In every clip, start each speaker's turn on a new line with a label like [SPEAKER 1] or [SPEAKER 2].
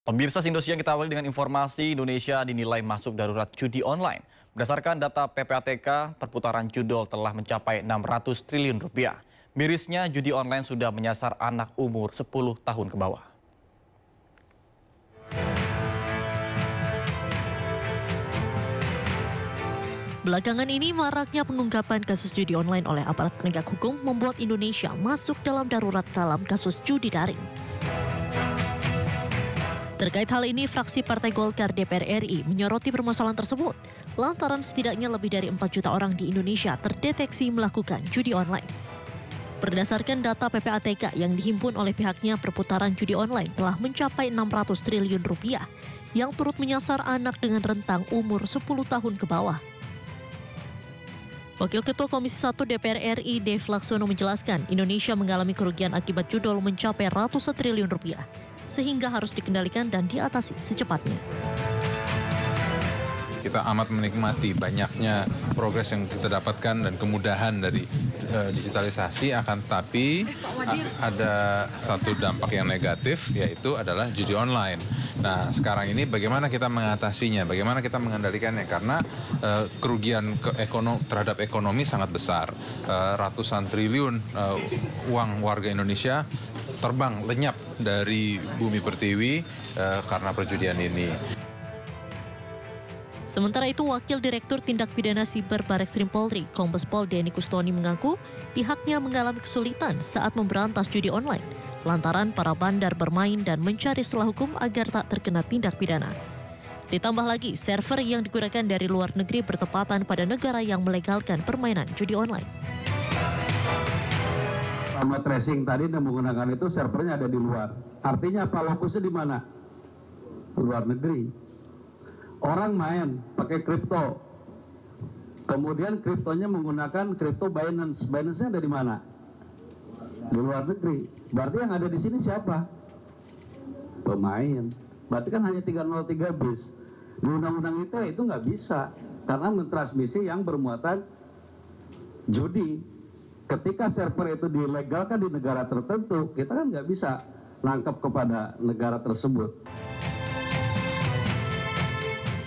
[SPEAKER 1] Pemirsa Indosiar, kita awali dengan informasi Indonesia dinilai masuk darurat judi online. Berdasarkan data PPATK, perputaran judol telah mencapai 600 triliun rupiah. Mirisnya, judi online sudah menyasar anak umur 10 tahun ke bawah.
[SPEAKER 2] Belakangan ini maraknya pengungkapan kasus judi online oleh aparat penegak hukum membuat Indonesia masuk dalam darurat dalam kasus judi daring. Terkait hal ini, fraksi Partai Golkar DPR RI menyoroti permasalahan tersebut, lantaran setidaknya lebih dari 4 juta orang di Indonesia terdeteksi melakukan judi online. Berdasarkan data PPATK yang dihimpun oleh pihaknya, perputaran judi online telah mencapai 600 triliun rupiah, yang turut menyasar anak dengan rentang umur 10 tahun ke bawah. Wakil Ketua Komisi 1 DPR RI Dev Laksono menjelaskan, Indonesia mengalami kerugian akibat judol mencapai ratusan triliun rupiah, sehingga harus dikendalikan dan diatasi secepatnya.
[SPEAKER 3] Kita amat menikmati banyaknya progres yang kita dapatkan dan kemudahan dari digitalisasi, akan tetapi ada satu dampak yang negatif, yaitu adalah judi online. Nah, sekarang ini bagaimana kita mengatasinya, bagaimana kita mengendalikannya, karena kerugian terhadap ekonomi sangat besar. Ratusan triliun uang warga Indonesia terbang lenyap dari bumi pertiwi karena perjudian ini.
[SPEAKER 2] Sementara itu, Wakil Direktur Tindak Pidana Siber Barreskrim Polri, Kombes Pol Denny Kustoni mengaku pihaknya mengalami kesulitan saat memberantas judi online, lantaran para bandar bermain dan mencari celah hukum agar tak terkena tindak pidana. Ditambah lagi, server yang digunakan dari luar negeri bertepatan pada negara yang melegalkan permainan judi online.
[SPEAKER 4] Sama tracing tadi dan menggunakan itu servernya ada di luar. Artinya apa? Lokusnya di mana? Luar negeri. Orang main pakai kripto, kemudian kriptonya menggunakan kripto Binance. Binance-nya ada di mana? Di luar negeri. Berarti yang ada di sini siapa? Pemain. Berarti kan hanya 303 bis. Di undang-undang itu nggak bisa, karena mentransmisi yang bermuatan judi. Ketika server itu dilegalkan di negara tertentu, kita kan nggak bisa nangkep kepada negara tersebut.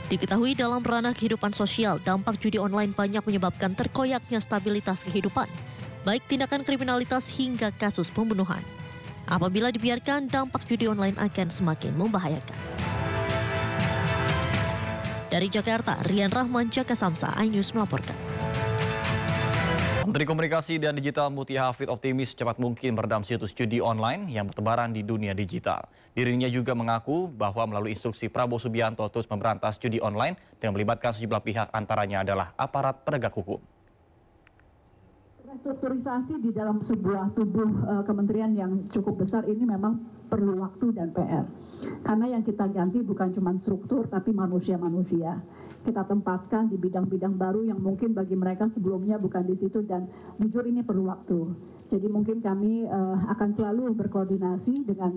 [SPEAKER 2] Diketahui dalam ranah kehidupan sosial, dampak judi online banyak menyebabkan terkoyaknya stabilitas kehidupan, baik tindakan kriminalitas hingga kasus pembunuhan. Apabila dibiarkan, dampak judi online akan semakin membahayakan. Dari Jakarta, Rian Rahman, Jaka Samsa, iNews melaporkan.
[SPEAKER 1] Menteri Komunikasi dan Digital Mutia Hafid optimis secepat mungkin meredam situs judi online yang bertebaran di dunia digital. Dirinya juga mengaku bahwa melalui instruksi Prabowo Subianto terus memberantas judi online dengan melibatkan sejumlah pihak, antaranya adalah aparat penegak hukum.
[SPEAKER 5] Restrukturisasi di dalam sebuah tubuh kementerian yang cukup besar ini memang perlu waktu dan PR. Karena yang kita ganti bukan cuma struktur, tapi manusia-manusia. Kita tempatkan di bidang-bidang baru yang mungkin bagi mereka sebelumnya bukan di situ, dan jujur ini perlu waktu. Jadi mungkin kami akan selalu berkoordinasi dengan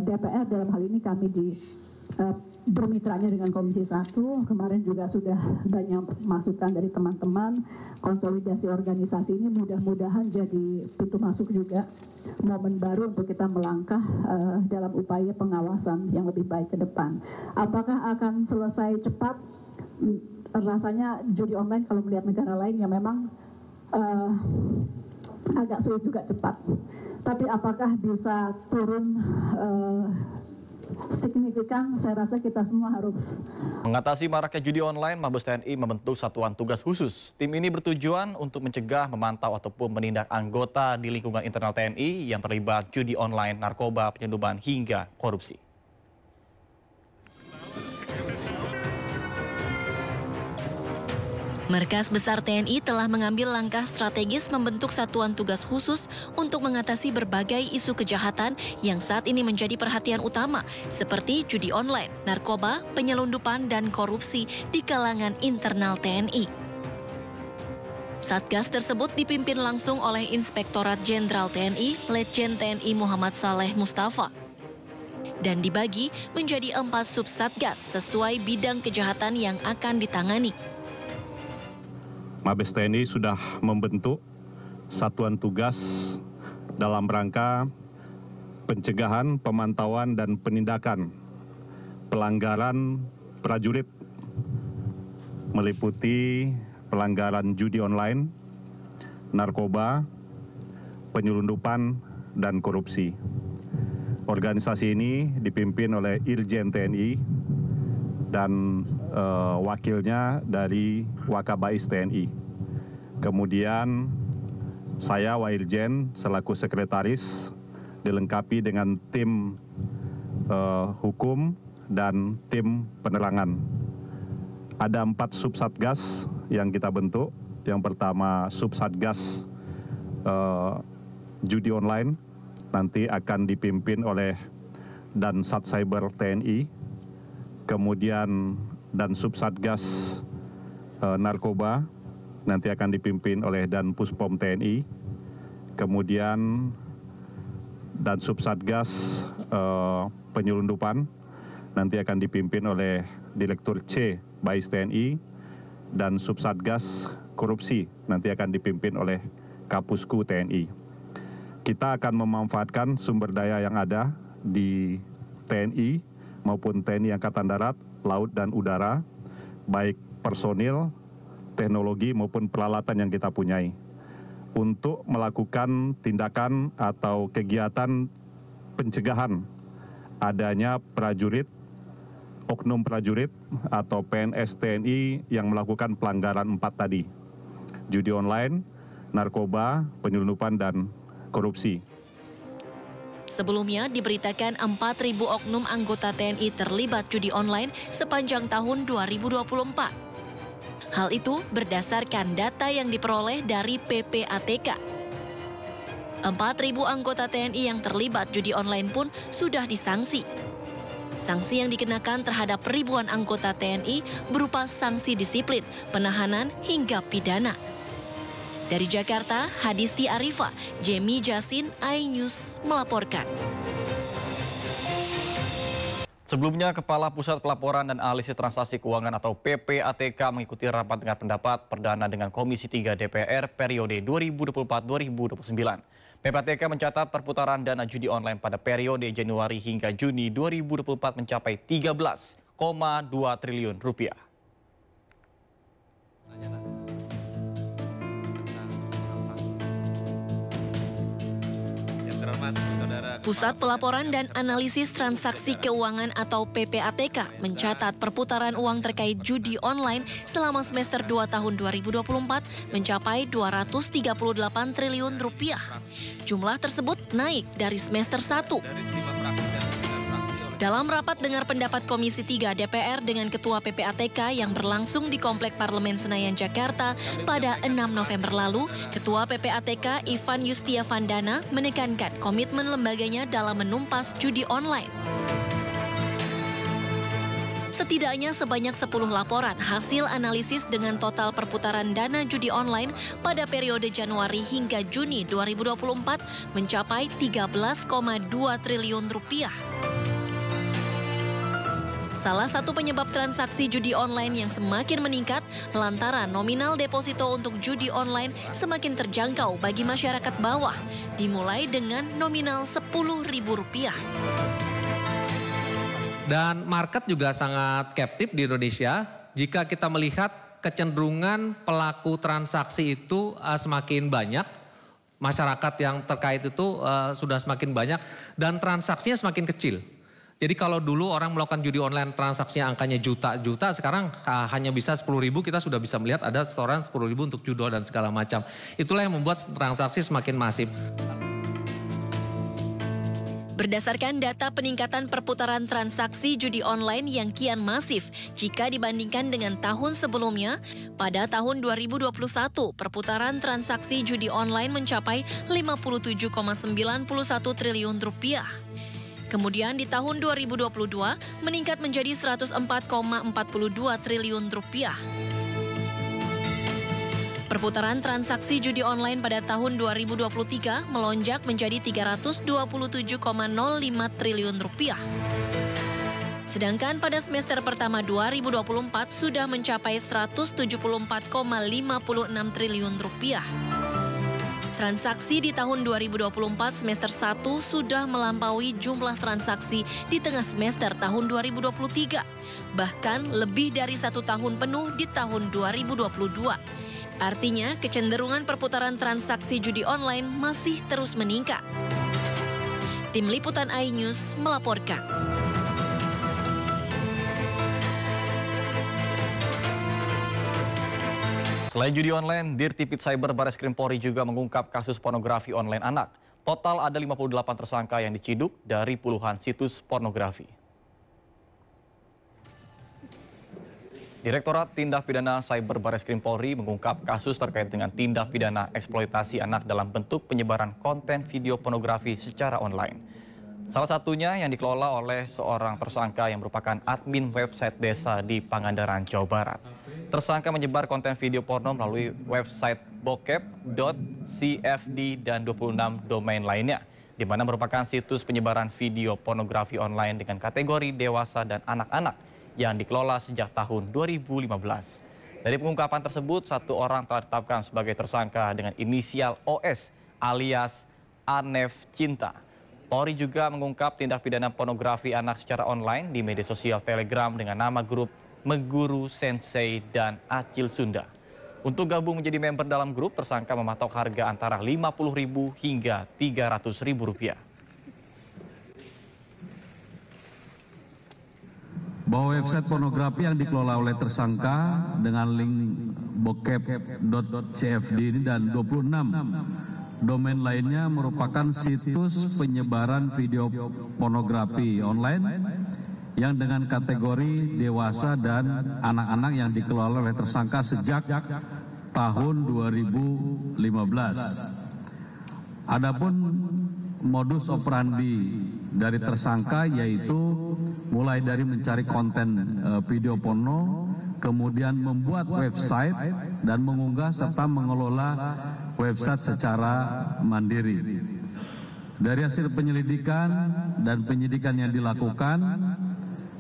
[SPEAKER 5] DPR, dalam hal ini kami bermitranya dengan Komisi 1. Kemarin juga sudah banyak masukan dari teman-teman. Konsolidasi organisasi ini mudah-mudahan jadi pintu masuk juga, momen baru untuk kita melangkah dalam upaya pengawasan yang lebih baik ke depan. Apakah akan selesai cepat? Rasanya judi online kalau melihat negara lain yang memang agak sulit juga cepat. Tapi apakah bisa turun signifikan? Saya rasa kita semua harus.
[SPEAKER 1] Mengatasi maraknya judi online, Mabes TNI membentuk satuan tugas khusus. Tim ini bertujuan untuk mencegah, memantau ataupun menindak anggota di lingkungan internal TNI yang terlibat judi online, narkoba, penyelundupan hingga korupsi.
[SPEAKER 6] Markas Besar TNI telah mengambil langkah strategis membentuk satuan tugas khusus untuk mengatasi berbagai isu kejahatan yang saat ini menjadi perhatian utama, seperti judi online, narkoba, penyelundupan, dan korupsi di kalangan internal TNI. Satgas tersebut dipimpin langsung oleh Inspektorat Jenderal TNI, Letjen TNI Muhammad Saleh Mustafa, dan dibagi menjadi 4 subsatgas sesuai bidang kejahatan yang akan ditangani.
[SPEAKER 7] Mabes TNI sudah membentuk satuan tugas dalam rangka pencegahan, pemantauan, dan penindakan pelanggaran prajurit, meliputi pelanggaran judi online, narkoba, penyelundupan, dan korupsi. Organisasi ini dipimpin oleh Irjen TNI dan wakilnya dari Wakabais TNI. Kemudian saya Wairjen selaku sekretaris dilengkapi dengan tim hukum dan tim penerangan. Ada 4 subsatgas yang kita bentuk. Yang pertama subsatgas judi online, nanti akan dipimpin oleh Dansat Cyber TNI. Kemudian dan subsatgas narkoba nanti akan dipimpin oleh Dan Puspom TNI. Kemudian dan subsatgas penyelundupan nanti akan dipimpin oleh Direktur C Bais TNI, dan subsatgas korupsi nanti akan dipimpin oleh Kapusku TNI. Kita akan memanfaatkan sumber daya yang ada di TNI maupun TNI Angkatan Darat, Laut, dan Udara, baik personil, teknologi maupun peralatan yang kita punyai, untuk melakukan tindakan atau kegiatan pencegahan adanya prajurit, oknum prajurit atau PNS TNI yang melakukan pelanggaran 4 tadi: judi online, narkoba, penyelundupan, dan korupsi.
[SPEAKER 6] Sebelumnya diberitakan 4.000 oknum anggota TNI terlibat judi online sepanjang tahun 2024. Hal itu berdasarkan data yang diperoleh dari PPATK. 4.000 anggota TNI yang terlibat judi online pun sudah disanksi. Sanksi yang dikenakan terhadap ribuan anggota TNI berupa sanksi disiplin, penahanan, hingga pidana. Dari Jakarta, Hadisti Arifa, Jemi Jasin, iNews melaporkan.
[SPEAKER 1] Sebelumnya, Kepala Pusat Pelaporan dan Analisis Transaksi Keuangan atau PPATK mengikuti rapat dengar pendapat perdana dengan Komisi 3 DPR periode 2024-2029. PPATK mencatat perputaran dana judi online pada periode Januari hingga Juni 2024 mencapai 13,2 triliun rupiah.
[SPEAKER 6] Pusat Pelaporan dan Analisis Transaksi Keuangan atau PPATK mencatat perputaran uang terkait judi online selama semester 2 tahun 2024 mencapai 238 triliun rupiah. Jumlah tersebut naik dari semester 1. Dalam rapat dengar pendapat Komisi 3 DPR dengan Ketua PPATK yang berlangsung di Komplek Parlemen Senayan, Jakarta pada 6 November lalu, Ketua PPATK Ivan Yustiavandana menekankan komitmen lembaganya dalam menumpas judi online. Setidaknya sebanyak 10 laporan hasil analisis dengan total perputaran dana judi online pada periode Januari hingga Juni 2024 mencapai 13,2 triliun rupiah. Salah satu penyebab transaksi judi online yang semakin meningkat lantaran nominal deposito untuk judi online semakin terjangkau bagi masyarakat bawah, dimulai dengan nominal Rp10.000.
[SPEAKER 8] Dan market juga sangat captive di Indonesia. Jika kita melihat kecenderungan pelaku transaksi itu semakin banyak, masyarakat yang terkait itu sudah semakin banyak dan transaksinya semakin kecil. Jadi kalau dulu orang melakukan judi online transaksinya angkanya juta-juta, sekarang hanya bisa 10.000, kita sudah bisa melihat ada setoran 10.000 untuk judol dan segala macam. Itulah yang membuat transaksi semakin masif.
[SPEAKER 6] Berdasarkan data peningkatan perputaran transaksi judi online yang kian masif jika dibandingkan dengan tahun sebelumnya, pada tahun 2021 perputaran transaksi judi online mencapai 57,91 triliun rupiah. Kemudian di tahun 2022 meningkat menjadi 104,42 triliun rupiah. Perputaran transaksi judi online pada tahun 2023 melonjak menjadi 327,05 triliun rupiah. Sedangkan pada semester pertama 2024 sudah mencapai 174,56 triliun rupiah. Transaksi di tahun 2024 semester 1 sudah melampaui jumlah transaksi di tengah semester tahun 2023. Bahkan lebih dari 1 tahun penuh di tahun 2022. Artinya kecenderungan perputaran transaksi judi online masih terus meningkat. Tim Liputan iNews melaporkan.
[SPEAKER 1] Selain judi online, Dirtipid Cyber Bareskrim Polri juga mengungkap kasus pornografi online anak. Total ada 58 tersangka yang diciduk dari puluhan situs pornografi. Direktorat Tindak Pidana Cyber Bareskrim Polri mengungkap kasus terkait dengan tindak pidana eksploitasi anak dalam bentuk penyebaran konten video pornografi secara online. Salah satunya yang dikelola oleh seorang tersangka yang merupakan admin website desa di Pangandaran, Jawa Barat. Tersangka menyebar konten video porno melalui website bokep.cfd dan 26 domain lainnya, di mana merupakan situs penyebaran video pornografi online dengan kategori dewasa dan anak-anak yang dikelola sejak tahun 2015. Dari pengungkapan tersebut, 1 orang telah ditetapkan sebagai tersangka dengan inisial OS alias Anef Cinta. Polri juga mengungkap tindak pidana pornografi anak secara online di media sosial Telegram dengan nama grup Meguru Sensei dan Acil Sunda. Untuk gabung menjadi member dalam grup, tersangka mematok harga antara Rp50.000 hingga Rp300.000.
[SPEAKER 4] Bahwa website pornografi yang dikelola oleh tersangka dengan link bokep.cfd ini dan 26 domain lainnya merupakan situs penyebaran video pornografi online yang dengan kategori dewasa dan anak-anak yang dikelola oleh tersangka sejak tahun 2015. Adapun modus operandi dari tersangka yaitu mulai dari mencari konten video porno, kemudian membuat website dan mengunggah serta mengelola website secara mandiri. Dari hasil penyelidikan dan penyidikan yang dilakukan,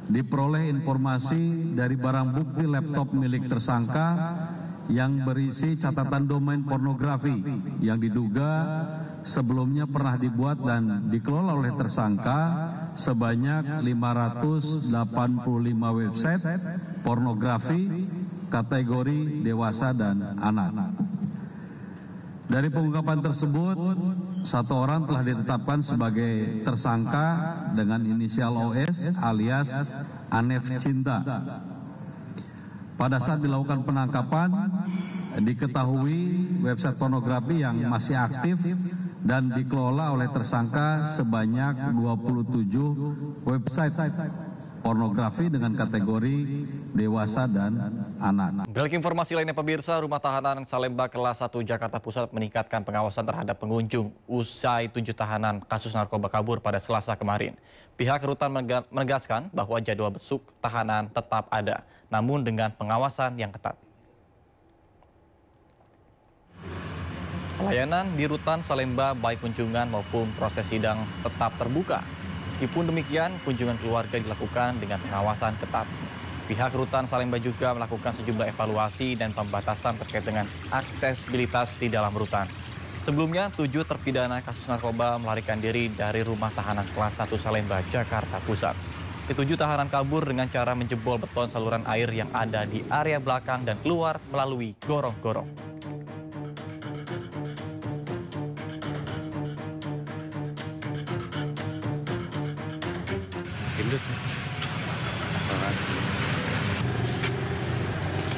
[SPEAKER 4] diperoleh informasi dari barang bukti laptop milik tersangka yang berisi catatan domain pornografi yang diduga sebelumnya pernah dibuat dan dikelola oleh tersangka sebanyak 585 website pornografi kategori dewasa dan anak. Dari pengungkapan tersebut, 1 orang telah ditetapkan sebagai tersangka dengan inisial OS alias Anef Cinta. Pada saat dilakukan penangkapan, diketahui website pornografi yang masih aktif dan dikelola oleh tersangka sebanyak 27 website pornografi dengan kategori dewasa dan anak.
[SPEAKER 1] Beralik informasi lainnya pemirsa, Rumah Tahanan Salemba kelas 1 Jakarta Pusat meningkatkan pengawasan terhadap pengunjung usai 7 tahanan kasus narkoba kabur pada Selasa kemarin. Pihak rutan menegaskan bahwa jadwal besuk tahanan tetap ada, namun dengan pengawasan yang ketat. Pelayanan di rutan Salemba baik kunjungan maupun proses sidang tetap terbuka. Meskipun demikian, kunjungan keluarga dilakukan dengan pengawasan ketat. Pihak rutan Salemba juga melakukan sejumlah evaluasi dan pembatasan terkait dengan aksesibilitas di dalam rutan. Sebelumnya, 7 terpidana kasus narkoba melarikan diri dari rumah tahanan kelas 1 Salemba, Jakarta Pusat. 7 tahanan kabur dengan cara menjebol beton saluran air yang ada di area belakang dan keluar melalui gorong-gorong.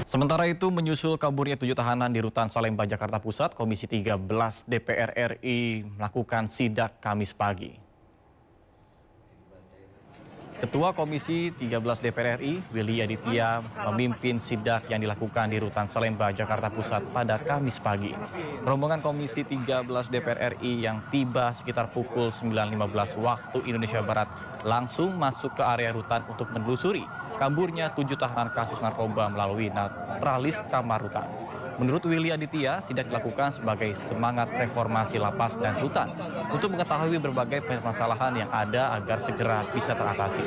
[SPEAKER 1] Sementara itu, menyusul kaburnya 7 tahanan di rutan Salemba, Jakarta Pusat, Komisi 13 DPR RI melakukan sidak Kamis pagi. Ketua Komisi 13 DPR RI, Willy Aditya, memimpin sidak yang dilakukan di rutan Salemba, Jakarta Pusat pada Kamis pagi. Rombongan Komisi 13 DPR RI yang tiba sekitar pukul 9.15 waktu Indonesia Barat langsung masuk ke area rutan untuk menelusuri kaburnya 7 tahanan kasus narkoba melalui netralis kamar rutan. Menurut Willy Aditya, sidak dilakukan sebagai semangat reformasi lapas dan rutan untuk mengetahui berbagai permasalahan yang ada agar segera bisa teratasi.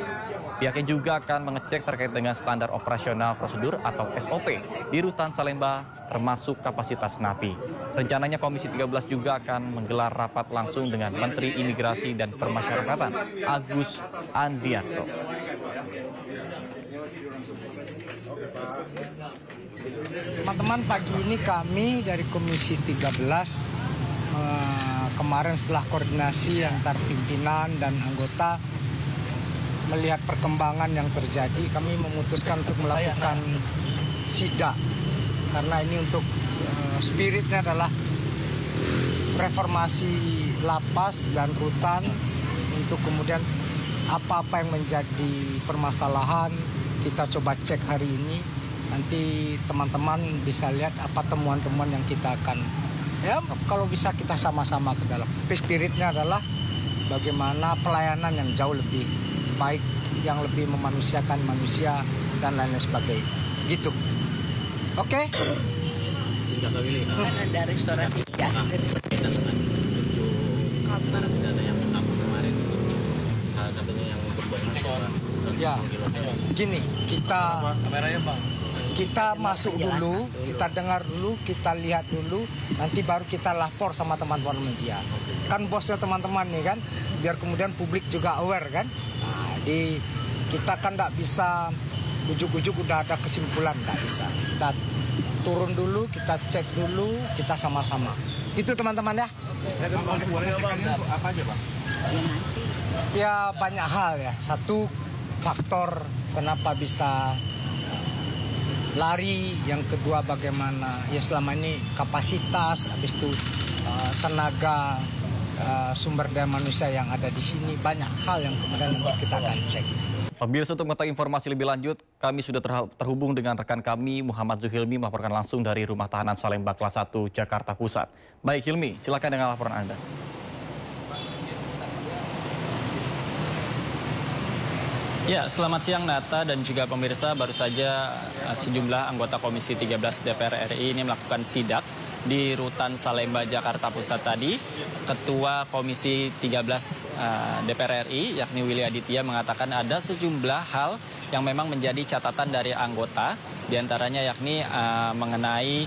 [SPEAKER 1] Pihaknya juga akan mengecek terkait dengan standar operasional prosedur atau SOP di Rutan Salemba termasuk kapasitas napi. Rencananya Komisi 13 juga akan menggelar rapat langsung dengan Menteri Imigrasi dan Permasyarakatan Agus Andiarto.
[SPEAKER 9] Teman-teman, pagi ini kami dari Komisi 13 kemarin setelah koordinasi antar pimpinan dan anggota melihat perkembangan yang terjadi, kami memutuskan untuk melakukan sidak karena ini untuk spiritnya adalah reformasi lapas dan rutan untuk kemudian apa-apa yang menjadi permasalahan kita coba cek hari ini. Nanti teman-teman bisa lihat apa temuan-temuan yang kita akan, ya kalau bisa kita sama-sama ke dalam. Tapi spiritnya adalah bagaimana pelayanan yang jauh lebih baik, yang lebih memanusiakan manusia dan lain-lain sebagainya. Gitu. Oke?
[SPEAKER 10] Kan ada restoran di gas. Yang pertama kemarin salah satunya yang
[SPEAKER 9] ya, gini, kita masuk dulu, kita dengar dulu, kita lihat dulu, nanti baru kita lapor sama teman-teman media. Kan bosnya teman-teman nih kan, biar kemudian publik juga aware kan. Nah, kita kan nggak bisa ujuk-ujuk udah ada kesimpulan, nggak bisa. Kita turun dulu, kita cek dulu, kita sama-sama. Itu teman-teman ya. Apa aja Bang? Ya banyak hal ya. Satu, faktor kenapa bisa lari, yang kedua bagaimana ya selama ini kapasitas, habis itu tenaga sumber daya manusia yang ada di sini, banyak hal yang kemudian nanti kita akan cek.
[SPEAKER 1] Pemirsa, untuk mengetahui informasi lebih lanjut, kami sudah terhubung dengan rekan kami Muhammad Zuhilmi melaporkan langsung dari Rumah Tahanan Salemba Kelas 1 Jakarta Pusat. Baik Hilmi, silakan dengan laporan Anda.
[SPEAKER 11] Ya, selamat siang Nata dan juga pemirsa. Baru saja sejumlah anggota Komisi 13 DPR RI ini melakukan sidak di Rutan Salemba Jakarta Pusat tadi. Ketua Komisi 13 DPR RI yakni Willy Aditya mengatakan ada sejumlah hal yang memang menjadi catatan dari anggota, diantaranya yakni mengenai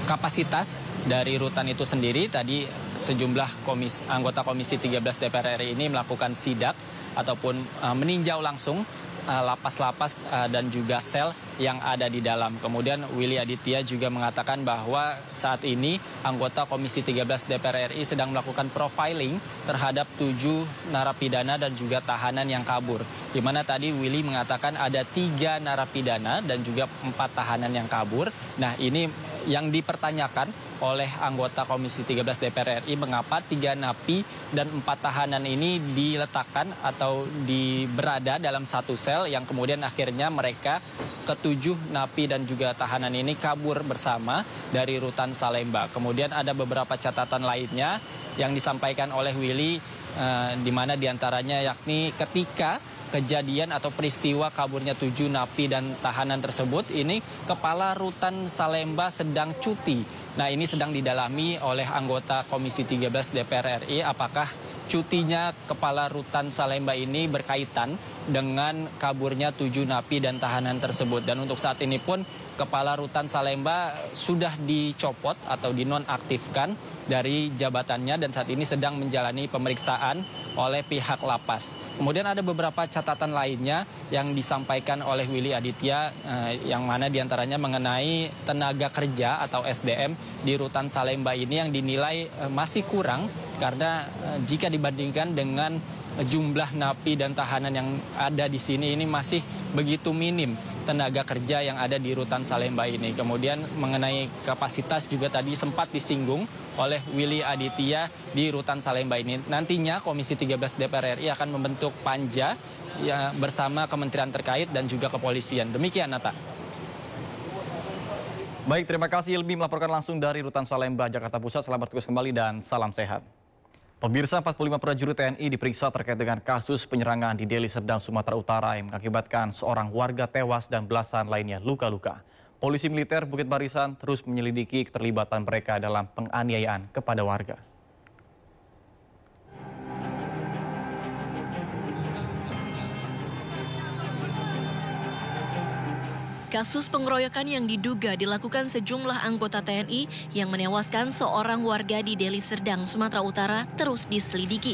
[SPEAKER 11] kapasitas dari rutan itu sendiri. Tadi sejumlah anggota Komisi 13 DPR RI ini melakukan sidak ataupun meninjau langsung lapas-lapas dan juga sel yang ada di dalam. Kemudian Willy Aditya juga mengatakan bahwa saat ini anggota Komisi 13 DPR RI sedang melakukan profiling terhadap 7 narapidana dan juga tahanan yang kabur. Di mana tadi Willy mengatakan ada 3 narapidana dan juga 4 tahanan yang kabur. Nah, ini yang dipertanyakan oleh anggota Komisi 13 DPR RI, mengapa 3 napi dan 4 tahanan ini diletakkan atau berada dalam satu sel yang kemudian akhirnya mereka ke-7 napi dan juga tahanan ini kabur bersama dari Rutan Salemba. Kemudian ada beberapa catatan lainnya yang disampaikan oleh Willy, di mana diantaranya yakni ketika kejadian atau peristiwa kaburnya 7 napi dan tahanan tersebut, ini Kepala Rutan Salemba sedang cuti. Nah, ini sedang didalami oleh anggota Komisi 13 DPR RI apakah cutinya Kepala Rutan Salemba ini berkaitan dengan kaburnya 7 napi dan tahanan tersebut. Dan untuk saat ini pun Kepala Rutan Salemba sudah dicopot atau dinonaktifkan dari jabatannya dan saat ini sedang menjalani pemeriksaan oleh pihak lapas. Kemudian ada beberapa catatan lainnya yang disampaikan oleh Willy Aditya, yang mana diantaranya mengenai tenaga kerja atau SDM di Rutan Salemba ini yang dinilai masih kurang karena jika dibandingkan dengan jumlah napi dan tahanan yang ada di sini, ini masih begitu minim tenaga kerja yang ada di Rutan Salemba ini. Kemudian mengenai kapasitas juga tadi sempat disinggung oleh Willy Aditya di Rutan Salemba ini. Nantinya Komisi 13 DPR RI akan membentuk panja ya, bersama kementerian terkait dan juga kepolisian. Demikian, Nata.
[SPEAKER 1] Baik, terima kasih Ilmi melaporkan langsung dari Rutan Salemba, Jakarta Pusat. Selamat bertugas kembali dan salam sehat. Pemirsa, 45 prajurit TNI diperiksa terkait dengan kasus penyerangan di Deli Serdang, Sumatera Utara yang mengakibatkan seorang warga tewas dan belasan lainnya luka-luka. Polisi militer Bukit Barisan terus menyelidiki keterlibatan mereka dalam penganiayaan kepada warga.
[SPEAKER 6] Kasus pengeroyokan yang diduga dilakukan sejumlah anggota TNI yang menewaskan seorang warga di Deli Serdang, Sumatera Utara terus diselidiki.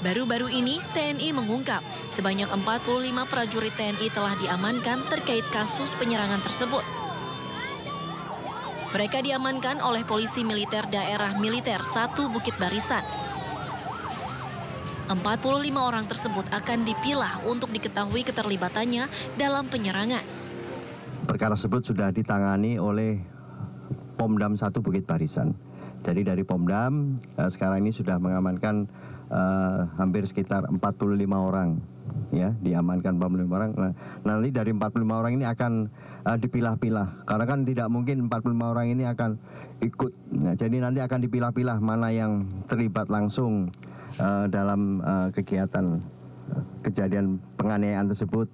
[SPEAKER 6] Baru-baru ini, TNI mengungkap sebanyak 45 prajurit TNI telah diamankan terkait kasus penyerangan tersebut. Mereka diamankan oleh Polisi Militer Daerah Militer 1 Bukit Barisan. 45 orang tersebut akan dipilah untuk diketahui keterlibatannya dalam penyerangan.
[SPEAKER 12] Perkara tersebut sudah ditangani oleh Pomdam 1 Bukit Barisan. Jadi dari Pomdam sekarang ini sudah mengamankan hampir sekitar 45 orang, ya, diamankan 45 orang. Nah, nanti dari 45 orang ini akan dipilah-pilah, karena kan tidak mungkin 45 orang ini akan ikut. Nah, jadi nanti akan dipilah-pilah mana yang terlibat langsung dalam kegiatan kejadian penganiayaan tersebut.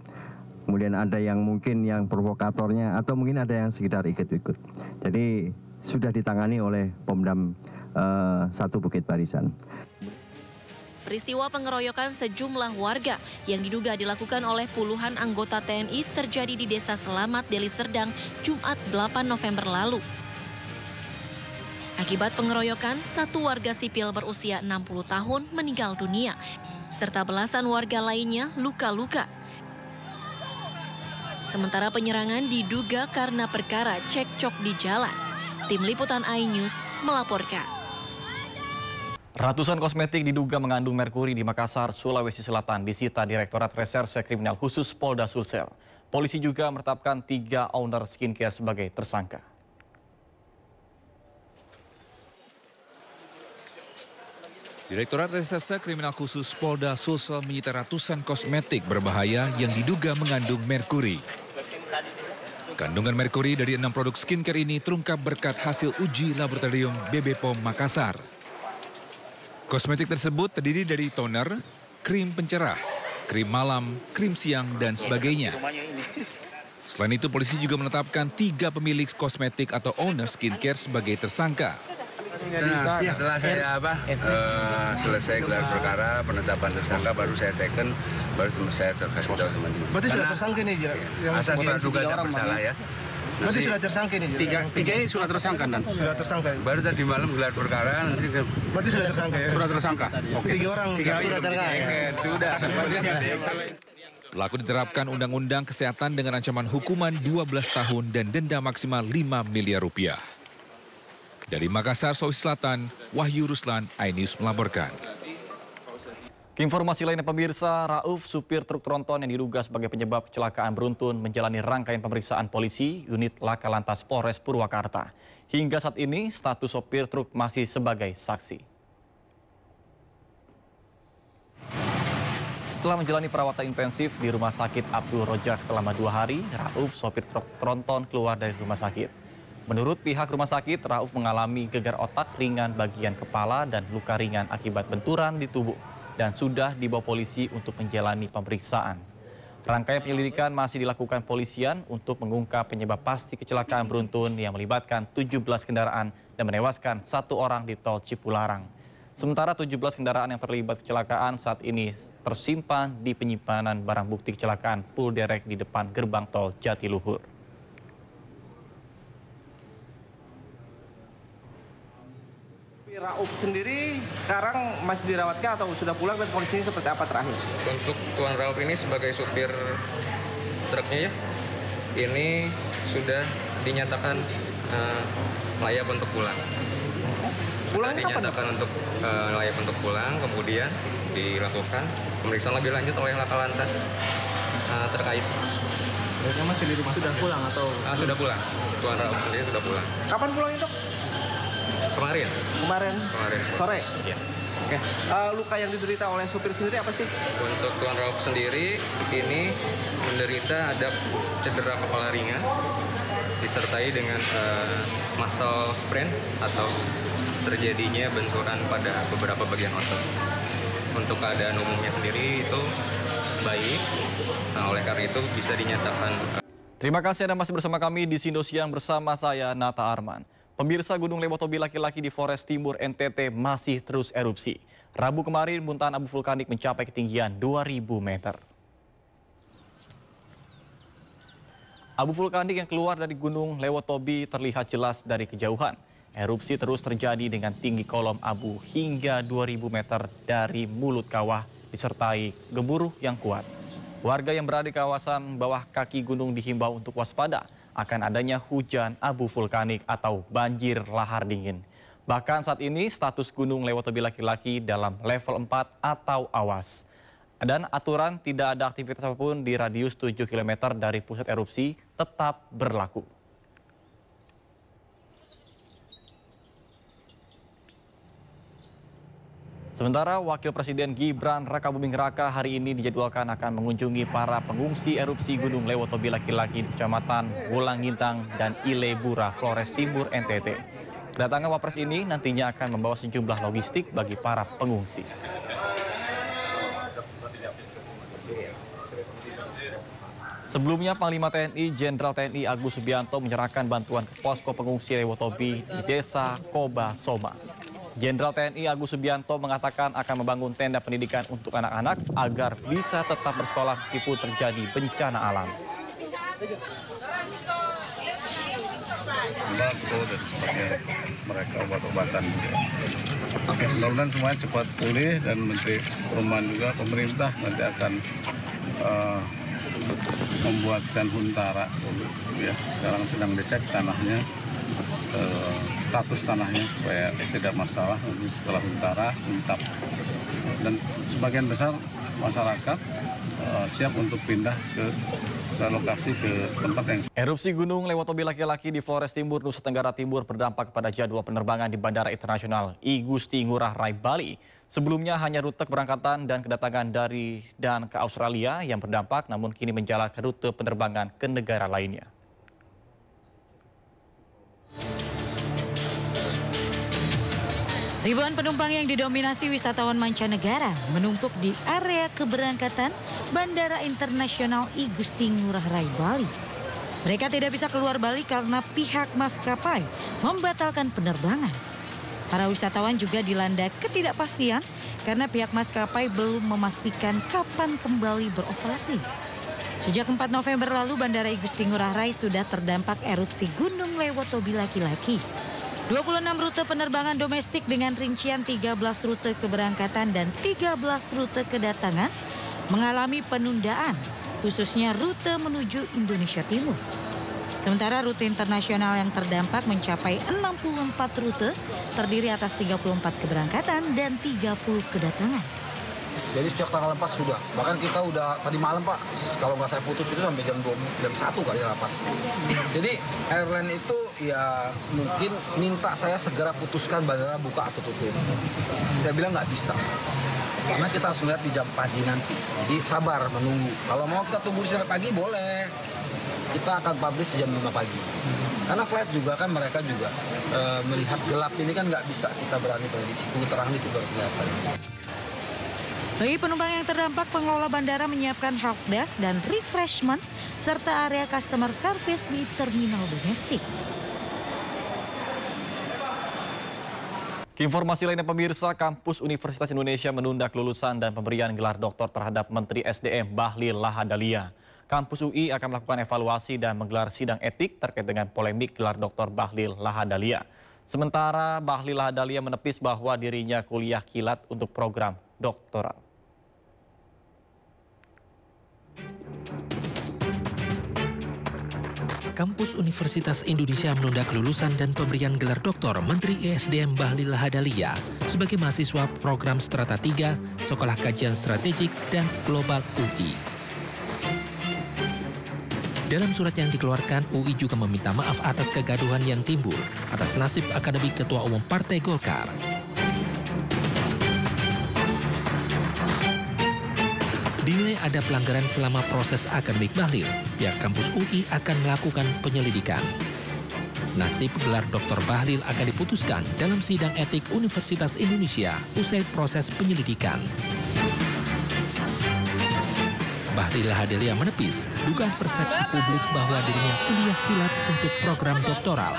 [SPEAKER 12] Kemudian ada yang mungkin yang provokatornya, atau mungkin ada yang sekedar ikut-ikut. Jadi sudah ditangani oleh Pomdam 1 Bukit Barisan.
[SPEAKER 6] Peristiwa pengeroyokan sejumlah warga yang diduga dilakukan oleh puluhan anggota TNI terjadi di Desa Selamat, Deli Serdang, Jumat 8 November lalu. Akibat pengeroyokan, satu warga sipil berusia 60 tahun meninggal dunia, serta belasan warga lainnya luka-luka. Sementara penyerangan diduga karena perkara cekcok di jalan. Tim Liputan iNews melaporkan.
[SPEAKER 1] Ratusan kosmetik diduga mengandung merkuri di Makassar, Sulawesi Selatan disita Direktorat Reserse Kriminal Khusus Polda Sulsel. Polisi juga menetapkan 3 owner skincare sebagai tersangka.
[SPEAKER 13] Direktorat Reserse Kriminal Khusus Polda Sulsel menyita ratusan kosmetik berbahaya yang diduga mengandung merkuri. Kandungan merkuri dari 6 produk skincare ini terungkap berkat hasil uji laboratorium BB POM Makassar. Kosmetik tersebut terdiri dari toner, krim pencerah, krim malam, krim siang, dan sebagainya. Selain itu, polisi juga menetapkan 3 pemilik kosmetik atau owner skincare sebagai tersangka.
[SPEAKER 14] Nah, setelah saya selesai gelar perkara, penetapan tersangka, baru saya teken, baru saya kasih tahu teman-teman.
[SPEAKER 15] Berarti sudah tersangka nih?
[SPEAKER 14] Asas praduga tak bersalah ya.
[SPEAKER 15] Berarti sudah tersangka nih?
[SPEAKER 14] Tiga ini sudah tersangka dan
[SPEAKER 15] sudah tersangka.
[SPEAKER 14] Baru tadi malam gelar perkara nanti.
[SPEAKER 15] Berarti sudah tersangka ya?
[SPEAKER 14] Sudah tersangka.
[SPEAKER 15] Oke. 3 orang sudah tersangka.
[SPEAKER 14] Sudah.
[SPEAKER 13] Pelaku diterapkan Undang-Undang Kesehatan dengan ancaman hukuman 12 tahun dan denda maksimal 5 miliar rupiah. Dari Makassar, Sulawesi Selatan, Wahyu Ruslan, iNews melaporkan.
[SPEAKER 1] Informasi lainnya pemirsa, Rauf, supir truk tronton yang diduga sebagai penyebab kecelakaan beruntun menjalani rangkaian pemeriksaan polisi unit Laka Lantas Polres Purwakarta. Hingga saat ini status sopir truk masih sebagai saksi. Setelah menjalani perawatan intensif di Rumah Sakit Abdul Rojak selama 2 hari, Rauf, sopir truk tronton keluar dari rumah sakit. Menurut pihak rumah sakit, Rauf mengalami gegar otak ringan bagian kepala dan luka ringan akibat benturan di tubuh dan sudah dibawa polisi untuk menjalani pemeriksaan. Rangkaian penyelidikan masih dilakukan polisian untuk mengungkap penyebab pasti kecelakaan beruntun yang melibatkan 17 kendaraan dan menewaskan 1 orang di tol Cipularang. Sementara 17 kendaraan yang terlibat kecelakaan saat ini tersimpan di penyimpanan barang bukti kecelakaan Pool Derek di depan gerbang tol Jatiluhur.
[SPEAKER 15] Rauf sendiri sekarang masih dirawatkah atau sudah pulang dan kondisinya seperti apa terakhir?
[SPEAKER 16] Untuk Tuan Rauf ini sebagai supir truknya ya, ini sudah dinyatakan layak untuk pulang.
[SPEAKER 15] Pulang
[SPEAKER 16] dinyatakan untuk layak untuk pulang, kemudian dilakukan pemeriksaan lebih lanjut oleh Laka Lantas terkait.
[SPEAKER 15] Biasanya masih di rumah sudah pulang atau?
[SPEAKER 16] Sudah pulang, Tuan Rauf sendiri sudah pulang.
[SPEAKER 15] Kapan pulangnya dok?
[SPEAKER 16] Kemarin
[SPEAKER 15] sore.
[SPEAKER 16] Iya.
[SPEAKER 15] Oke. Luka yang diderita oleh supir sendiri apa sih?
[SPEAKER 16] Untuk Tuan Rauf sendiri ini menderita ada cedera kepala ringan disertai dengan muscle sprain atau terjadinya benturan pada beberapa bagian otot. Untuk keadaan umumnya sendiri itu baik. Nah, oleh karena itu bisa dinyatakan.
[SPEAKER 1] Terima kasih Anda masih bersama kami di Sindo Siang bersama saya Nata Arman. Pemirsa, Gunung Lewotobi laki-laki di Flores Timur NTT masih terus erupsi. Rabu kemarin muntahan abu vulkanik mencapai ketinggian 2.000 meter. Abu vulkanik yang keluar dari Gunung Lewotobi terlihat jelas dari kejauhan. Erupsi terus terjadi dengan tinggi kolom abu hingga 2.000 meter dari mulut kawah disertai gemuruh yang kuat. Warga yang berada di kawasan bawah kaki gunung dihimbau untuk waspada akan adanya hujan abu vulkanik atau banjir lahar dingin. Bahkan saat ini status Gunung Lewotobi laki-laki dalam level 4 atau awas. Dan aturan tidak ada aktivitas apapun di radius 7 km dari pusat erupsi tetap berlaku. Sementara Wakil Presiden Gibran Rakabuming Raka hari ini dijadwalkan akan mengunjungi para pengungsi erupsi Gunung Lewotobi laki-laki di Kecamatan Wulanggintang dan Ilebura, Flores Timur, NTT. Kedatangan Wapres ini nantinya akan membawa sejumlah logistik bagi para pengungsi. Sebelumnya, Panglima TNI Jenderal TNI Agus Subianto menyerahkan bantuan ke posko pengungsi Lewotobi di Desa Koba Soma. Jenderal TNI Agus Subianto mengatakan akan membangun tenda pendidikan untuk anak-anak agar bisa tetap bersekolah meskipun terjadi bencana alam.
[SPEAKER 17] Sembako dan sebagainya, mereka obat-obatan juga. Mudah-mudahan semuanya cepat pulih dan Menteri Perumahan juga pemerintah nanti akan membuatkan huntara ya, sekarang sedang dicek tanahnya, status tanahnya supaya tidak masalah. Nanti setelah huntara, huntap, dan sebagian besar masyarakat siap untuk pindah ke lokasi ke tempat yang.
[SPEAKER 1] Erupsi Gunung Lewotobi laki-laki di Flores Timur, Nusa Tenggara Timur berdampak pada jadwal penerbangan di Bandara Internasional I Gusti Ngurah Rai Bali. Sebelumnya hanya rute keberangkatan dan kedatangan dari dan ke Australia yang berdampak, namun kini menjalar ke rute penerbangan ke negara lainnya.
[SPEAKER 18] Ribuan penumpang yang didominasi wisatawan mancanegara menumpuk di area keberangkatan Bandara Internasional I Gusti Ngurah Rai Bali. Mereka tidak bisa keluar Bali karena pihak maskapai membatalkan penerbangan. Para wisatawan juga dilanda ketidakpastian karena pihak maskapai belum memastikan kapan kembali beroperasi. Sejak 4 November lalu, Bandara I Gusti Ngurah Rai sudah terdampak erupsi Gunung Lewotobi laki-laki. 26 rute penerbangan domestik dengan rincian 13 rute keberangkatan dan 13 rute kedatangan mengalami penundaan, khususnya rute menuju Indonesia Timur. Sementara rute internasional yang terdampak mencapai 64 rute, terdiri atas 34 keberangkatan dan 30 kedatangan.
[SPEAKER 19] Jadi sejak tanggal 4 sudah, bahkan kita udah tadi malam Pak, kalau nggak saya putus itu sampai jam 1 kali rapat. Jadi airline itu ya mungkin minta saya segera putuskan bandara buka atau tutup. Saya bilang nggak bisa, karena kita harus melihat di jam pagi nanti. Jadi sabar menunggu, kalau mau kita tunggu sampai pagi boleh. Kita akan publish jam 5 pagi. Karena flight juga kan mereka juga melihat gelap ini kan nggak bisa kita berani prediksi. Tunggu terang itu baru kelihatan.
[SPEAKER 18] Bagi penumpang yang terdampak, pengelola bandara menyiapkan help desk dan refreshment serta area customer service di terminal domestik.
[SPEAKER 1] Informasi lainnya pemirsa, Kampus Universitas Indonesia menunda kelulusan dan pemberian gelar doktor terhadap Menteri SDM Bahlil Lahadalia. Kampus UI akan melakukan evaluasi dan menggelar sidang etik terkait dengan polemik gelar Dr. Bahlil Lahadalia. Sementara Bahlil Lahadalia menepis bahwa dirinya kuliah kilat untuk program doktoral.
[SPEAKER 20] Kampus Universitas Indonesia menunda kelulusan dan pemberian gelar doktor Menteri ESDM Bahlil Lahadalia sebagai mahasiswa program Strata 3, Sekolah Kajian Strategik dan Global UI. Dalam surat yang dikeluarkan, UI juga meminta maaf atas kegaduhan yang timbul atas nasib akademik Ketua Umum Partai Golkar. Dinilai ada pelanggaran selama proses akademik Bahlil, pihak kampus UI akan melakukan penyelidikan. Nasib gelar Dr. Bahlil akan diputuskan dalam sidang etik Universitas Indonesia usai proses penyelidikan. Bahlil Lahadalia menepis dugaan persepsi publik bahwa dirinya kuliah kilat untuk program doktoral.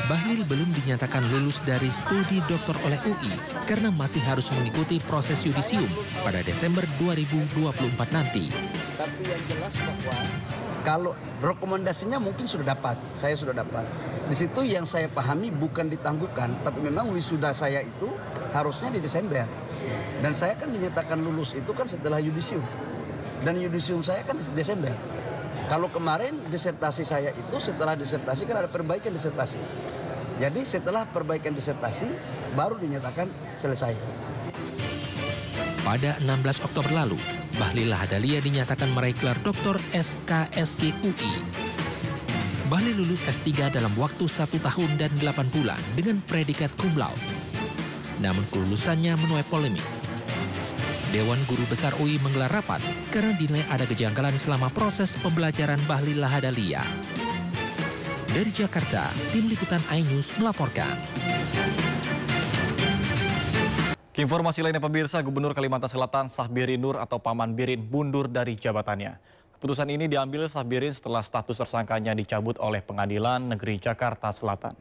[SPEAKER 20] Bahlil belum dinyatakan lulus dari studi doktor oleh UI karena masih harus mengikuti proses yudisium pada Desember 2024 nanti.
[SPEAKER 21] Tapi yang jelas bahwa Kalau rekomendasinya mungkin sudah dapat, saya sudah dapat. Di situ yang saya pahami bukan ditangguhkan, tapi memang wisuda saya itu harusnya di Desember. Dan saya kan dinyatakan lulus itu kan setelah yudisium. Dan yudisium saya kan Desember. Kalau kemarin disertasi saya itu setelah disertasi kan ada perbaikan disertasi. Jadi setelah perbaikan disertasi baru dinyatakan selesai.
[SPEAKER 20] Pada 16 Oktober lalu, Bahlil Lahadalia dinyatakan meraih gelar Doktor SKSG UI. Bahlil lulus S3 dalam waktu 1 tahun dan 8 bulan dengan predikat cum laude. Namun kelulusannya menuai polemik. Dewan Guru Besar UI menggelar rapat karena dinilai ada kejanggalan selama proses pembelajaran Bahlil Lahadalia. Dari Jakarta, Tim Liputan iNews melaporkan.
[SPEAKER 1] Informasi lainnya pemirsa, Gubernur Kalimantan Selatan Sahbirin Nur atau Paman Birin mundur dari jabatannya. Keputusan ini diambil Sahbirin setelah status tersangkanya dicabut oleh Pengadilan Negeri Jakarta Selatan.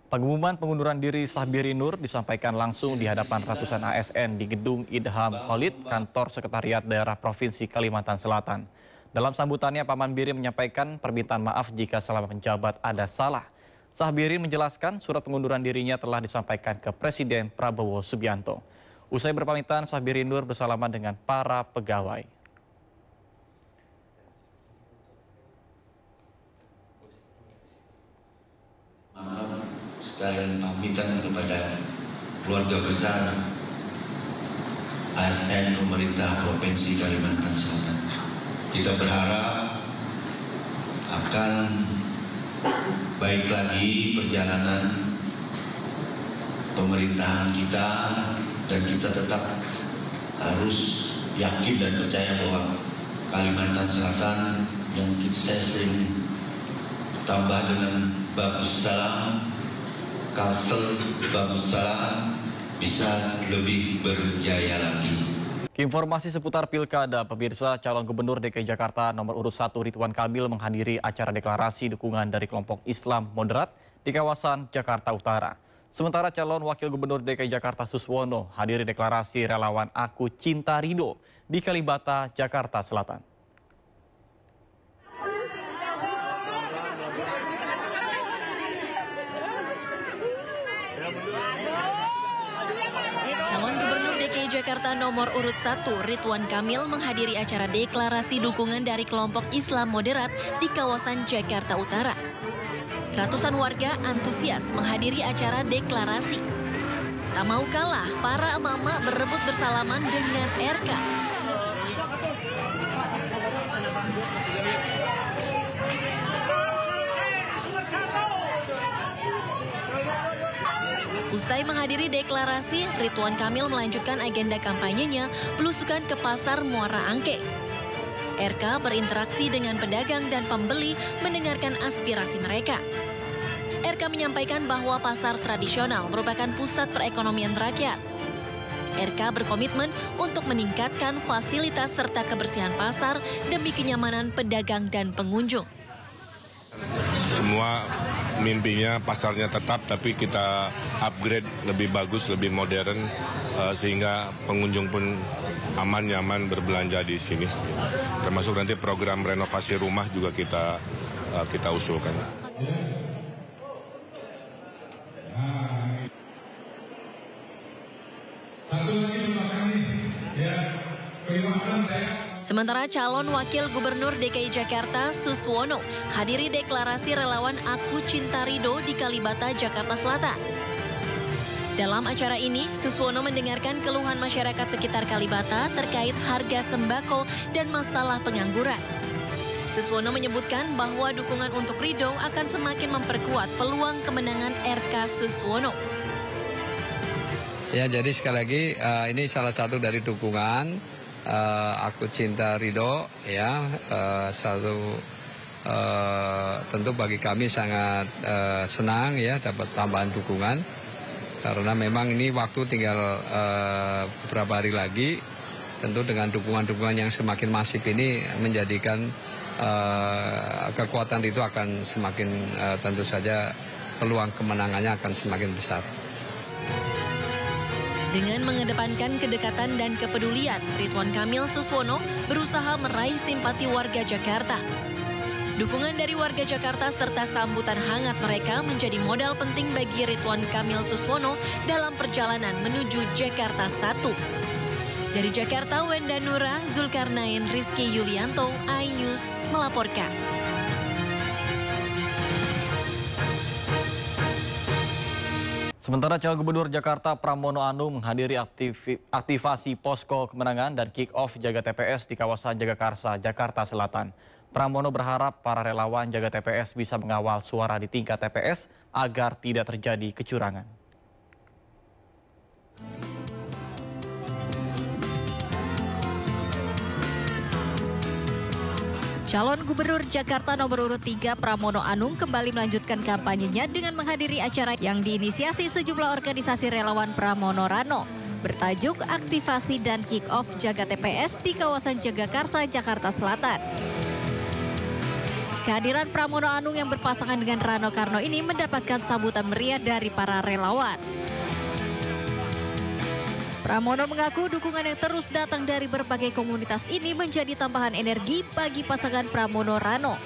[SPEAKER 1] Pengumuman pengunduran diri Sahbirin Nur disampaikan langsung di hadapan ratusan ASN di Gedung Idham Khalid, kantor Sekretariat Daerah Provinsi Kalimantan Selatan. Dalam sambutannya, Paman Birin menyampaikan permintaan maaf jika selama menjabat ada salah. Sahbirin menjelaskan surat pengunduran dirinya telah disampaikan ke Presiden Prabowo Subianto. Usai berpamitan, Sahbirin Nur bersalaman dengan para pegawai.
[SPEAKER 22] Maaf sekalian pamitan kepada keluarga besar ASN pemerintah Provinsi Kalimantan Selatan. Kita berharap akan baik lagi perjalanan pemerintahan kita dan kita tetap harus yakin dan percaya bahwa Kalimantan Selatan yang saya sering tambah dengan Bagus Salam, Kalsel Bagus Salam bisa lebih berjaya lagi.
[SPEAKER 1] Informasi seputar pilkada, pemirsa, calon gubernur DKI Jakarta nomor urut 1 Ridwan Kamil menghadiri acara deklarasi dukungan dari kelompok Islam moderat di kawasan Jakarta Utara. Sementara calon wakil gubernur DKI Jakarta Suswono hadiri deklarasi relawan Aku Cinta Ridho di Kalibata, Jakarta Selatan.
[SPEAKER 6] Calon Gubernur DKI Jakarta nomor urut 1 Ridwan Kamil menghadiri acara deklarasi dukungan dari kelompok Islam moderat di kawasan Jakarta Utara. Ratusan warga antusias menghadiri acara deklarasi. Tak mau kalah, para emak-emak berebut bersalaman dengan RK. Usai menghadiri deklarasi, Ridwan Kamil melanjutkan agenda kampanyenya belusukan ke Pasar Muara Angke. RK berinteraksi dengan pedagang dan pembeli mendengarkan aspirasi mereka. RK menyampaikan bahwa pasar tradisional merupakan pusat perekonomian rakyat. RK berkomitmen untuk meningkatkan fasilitas serta kebersihan pasar demi kenyamanan pedagang dan pengunjung.
[SPEAKER 23] Semua mimpinya pasarnya tetap, tapi kita upgrade lebih bagus, lebih modern, sehingga pengunjung pun aman, nyaman berbelanja di sini. Termasuk nanti program renovasi rumah juga kita usulkan.
[SPEAKER 6] Sementara calon wakil gubernur DKI Jakarta Suswono hadiri deklarasi relawan Aku Cinta Ridho di Kalibata, Jakarta Selatan. Dalam acara ini, Suswono mendengarkan keluhan masyarakat sekitar Kalibata terkait harga sembako dan masalah pengangguran. Suswono menyebutkan bahwa dukungan untuk Ridho akan semakin memperkuat peluang kemenangan RK Suswono.
[SPEAKER 24] Ya, jadi sekali lagi ini salah satu dari dukungan Aku Cinta Ridho, ya, tentu bagi kami sangat senang ya dapat tambahan dukungan, karena memang ini waktu tinggal beberapa hari lagi. Tentu dengan dukungan-dukungan yang semakin masif ini menjadikan kekuatan itu akan semakin tentu saja peluang kemenangannya akan semakin besar.
[SPEAKER 6] Dengan mengedepankan kedekatan dan kepedulian, Ridwan Kamil Suswono berusaha meraih simpati warga Jakarta. Dukungan dari warga Jakarta serta sambutan hangat mereka menjadi modal penting bagi Ridwan Kamil Suswono dalam perjalanan menuju Jakarta 1. Dari Jakarta, Wenda Nura, Zulkarnain, Rizky Yulianto, iNews melaporkan.
[SPEAKER 1] Sementara Calon Gubernur Jakarta Pramono Anung menghadiri aktivasi posko kemenangan dan kick-off jaga TPS di kawasan Jagakarsa, Jakarta Selatan. Pramono berharap para relawan jaga TPS bisa mengawal suara di tingkat TPS agar tidak terjadi kecurangan.
[SPEAKER 2] Calon Gubernur Jakarta nomor urut 3 Pramono Anung kembali melanjutkan kampanyenya dengan menghadiri acara yang diinisiasi sejumlah organisasi relawan Pramono Rano bertajuk Aktivasi dan Kick-Off Jaga TPS di kawasan Jagakarsa, Jakarta Selatan. Kehadiran Pramono Anung yang berpasangan dengan Rano Karno ini mendapatkan sambutan meriah dari para relawan. Pramono mengaku dukungan yang terus datang dari berbagai komunitas ini menjadi tambahan energi bagi pasangan Pramono Rano.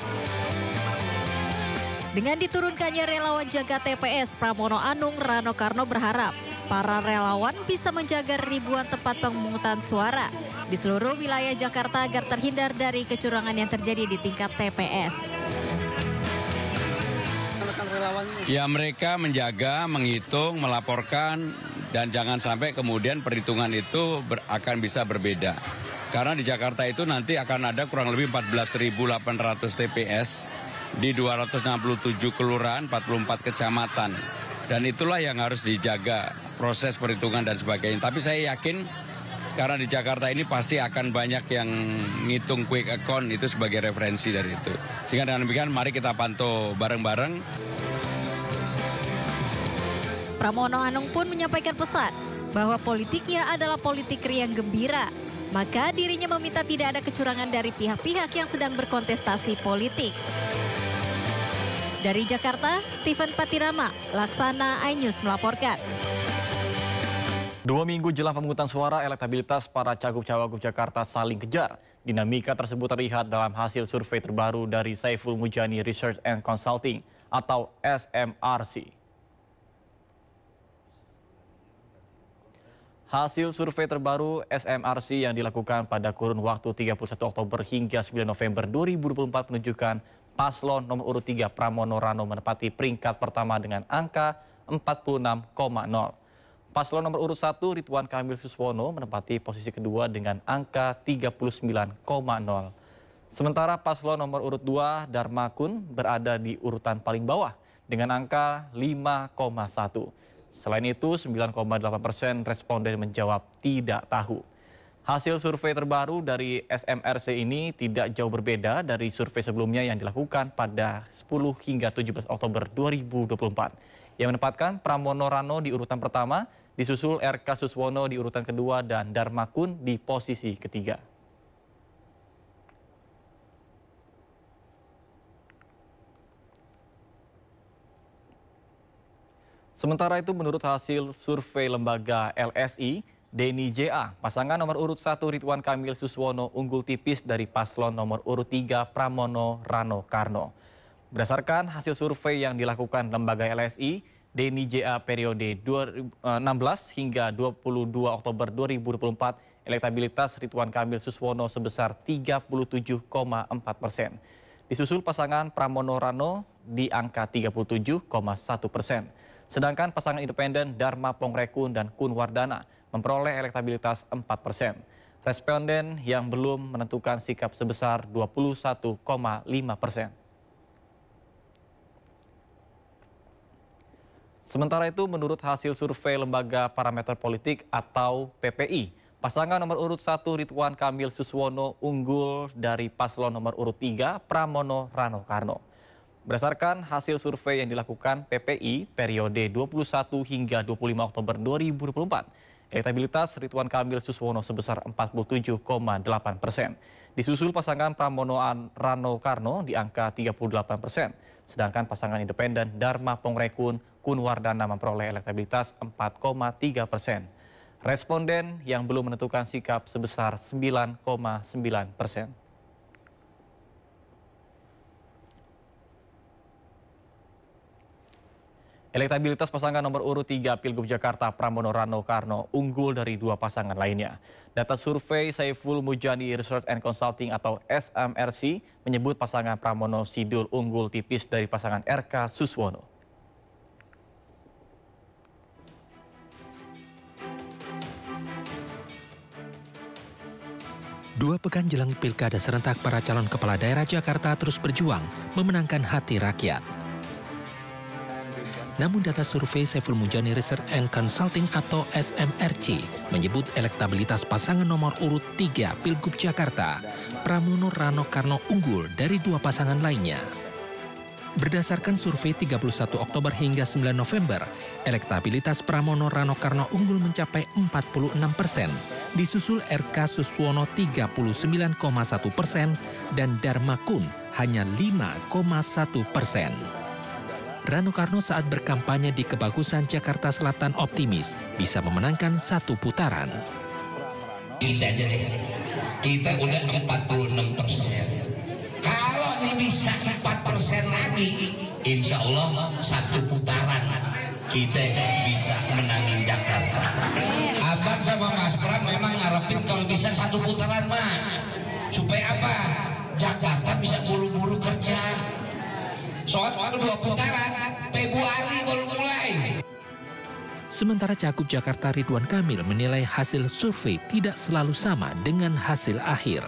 [SPEAKER 2] Dengan diturunkannya relawan jaga TPS, Pramono Anung Rano Karno berharap para relawan bisa menjaga ribuan tempat pemungutan suara di seluruh wilayah Jakarta agar terhindar dari kecurangan yang terjadi di tingkat TPS.
[SPEAKER 3] Ya, mereka menjaga, menghitung, melaporkan, dan jangan sampai kemudian perhitungan itu akan bisa berbeda. Karena di Jakarta itu nanti akan ada kurang lebih 14.800 TPS di 267 kelurahan, 44 kecamatan. Dan itulah yang harus dijaga proses perhitungan dan sebagainya. Tapi saya yakin karena di Jakarta ini pasti akan banyak yang ngitung quick account itu sebagai referensi dari itu. Sehingga dengan demikian mari kita pantau bareng-bareng.
[SPEAKER 2] Pramono Anung pun menyampaikan pesan bahwa politiknya adalah politik riang gembira. Maka dirinya meminta tidak ada kecurangan dari pihak-pihak yang sedang berkontestasi politik. Dari Jakarta, Stephen Patirama, Laksana iNews melaporkan.
[SPEAKER 1] 2 minggu jelang pemungutan suara, elektabilitas para cagup-cawagup Jakarta saling kejar. Dinamika tersebut terlihat dalam hasil survei terbaru dari Saiful Mujani Research and Consulting atau SMRC. Hasil survei terbaru SMRC yang dilakukan pada kurun waktu 31 Oktober hingga 9 November 2024 menunjukkan paslon nomor urut 3 Pramono Rano menempati peringkat pertama dengan angka 46,0. Paslon nomor urut 1 Ridwan Kamil Suswono menempati posisi kedua dengan angka 39,0. Sementara paslon nomor urut 2 Dharma Kun berada di urutan paling bawah dengan angka 5,1. Selain itu, 9,8% responden menjawab tidak tahu. Hasil survei terbaru dari SMRC ini tidak jauh berbeda dari survei sebelumnya yang dilakukan pada 10 hingga 17 Oktober 2024. Yang menempatkan Pramono Rano di urutan pertama, disusul RK Suswono di urutan kedua dan Dharma Kun di posisi ketiga. Sementara itu menurut hasil survei lembaga LSI, Denny JA, pasangan nomor urut 1 Ridwan Kamil Suswono unggul tipis dari paslon nomor urut 3 Pramono Rano Karno. Berdasarkan hasil survei yang dilakukan lembaga LSI, Denny JA periode 16 hingga 22 Oktober 2024, elektabilitas Ridwan Kamil Suswono sebesar 37,4%. Disusul pasangan Pramono Rano di angka 37,1%. Sedangkan pasangan independen Dharma Pongrekun dan Kun Wardana memperoleh elektabilitas 4%. Responden yang belum menentukan sikap sebesar 21,5%. Sementara itu menurut hasil survei Lembaga Parameter Politik atau PPI, pasangan nomor urut 1 Ridwan Kamil Suswono unggul dari paslon nomor urut 3 Pramono Rano Karno. Berdasarkan hasil survei yang dilakukan PPI periode 21 hingga 25 Oktober 2024, elektabilitas Ridwan Kamil Suswono sebesar 47,8%. Disusul pasangan Pramono Rano Karno di angka 38%. Sedangkan pasangan independen Dharma Pongrekun Kun Wardana memperoleh elektabilitas 4,3%. Responden yang belum menentukan sikap sebesar 9,9%. Elektabilitas pasangan nomor urut 3 Pilgub Jakarta Pramono Rano Karno unggul dari dua pasangan lainnya. Data survei Saiful Mujani Research and Consulting atau SMRC menyebut pasangan Pramono Sidul unggul tipis dari pasangan RK Suswono.
[SPEAKER 20] Dua pekan jelang pilkada serentak, para calon kepala daerah Jakarta terus berjuang memenangkan hati rakyat. Namun data survei Saiful Mujani Research and Consulting atau SMRC menyebut elektabilitas pasangan nomor urut 3 Pilgub Jakarta, Pramono Rano Karno unggul dari dua pasangan lainnya. Berdasarkan survei 31 Oktober hingga 9 November, elektabilitas Pramono Rano Karno unggul mencapai 46%, disusul RK Suswono 39,1% dan Dharma Kun hanya 5,1%. Rano Karno saat berkampanye di Kebagusan Jakarta Selatan optimis bisa memenangkan satu putaran.
[SPEAKER 4] Kita aja deh, kita udah 46%. Kalau ini bisa 4% lagi, insya Allah satu putaran kita bisa menangin Jakarta. Abang sama Mas Pram memang ngarepin kalau bisa satu putaran mah. Supaya apa? Jakarta bisa buru-buru kerja. Soal 2 putaran, Februari baru mulai.
[SPEAKER 20] Sementara Cagup Jakarta Ridwan Kamil menilai hasil survei tidak selalu sama dengan hasil akhir.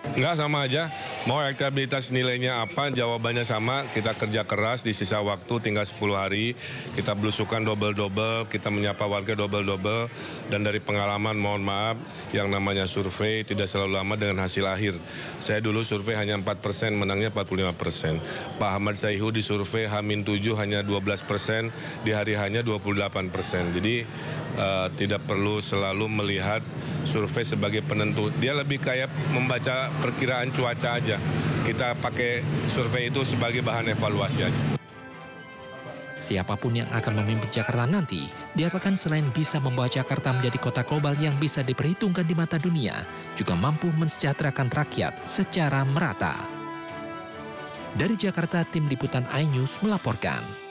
[SPEAKER 23] Enggak, sama aja. Mau elektabilitas nilainya apa, jawabannya sama. Kita kerja keras di sisa waktu tinggal 10 hari. Kita belusukan double-double, kita menyapa warga double-double. Dan dari pengalaman, mohon maaf, yang namanya survei tidak selalu lama dengan hasil akhir. Saya dulu survei hanya 4%, menangnya 45%. Pak Ahmad Saihu di survei H-7 hanya 12%, di hari hanya 28%. Jadi tidak perlu selalu melihat survei sebagai penentu. Dia lebih kayak membaca perkiraan cuaca aja. Kita pakai survei itu sebagai bahan evaluasi aja.
[SPEAKER 20] Siapapun yang akan memimpin Jakarta nanti, diharapkan selain bisa membawa Jakarta menjadi kota global yang bisa diperhitungkan di mata dunia, juga mampu mensejahterakan rakyat secara merata. Dari Jakarta, tim liputan iNews melaporkan.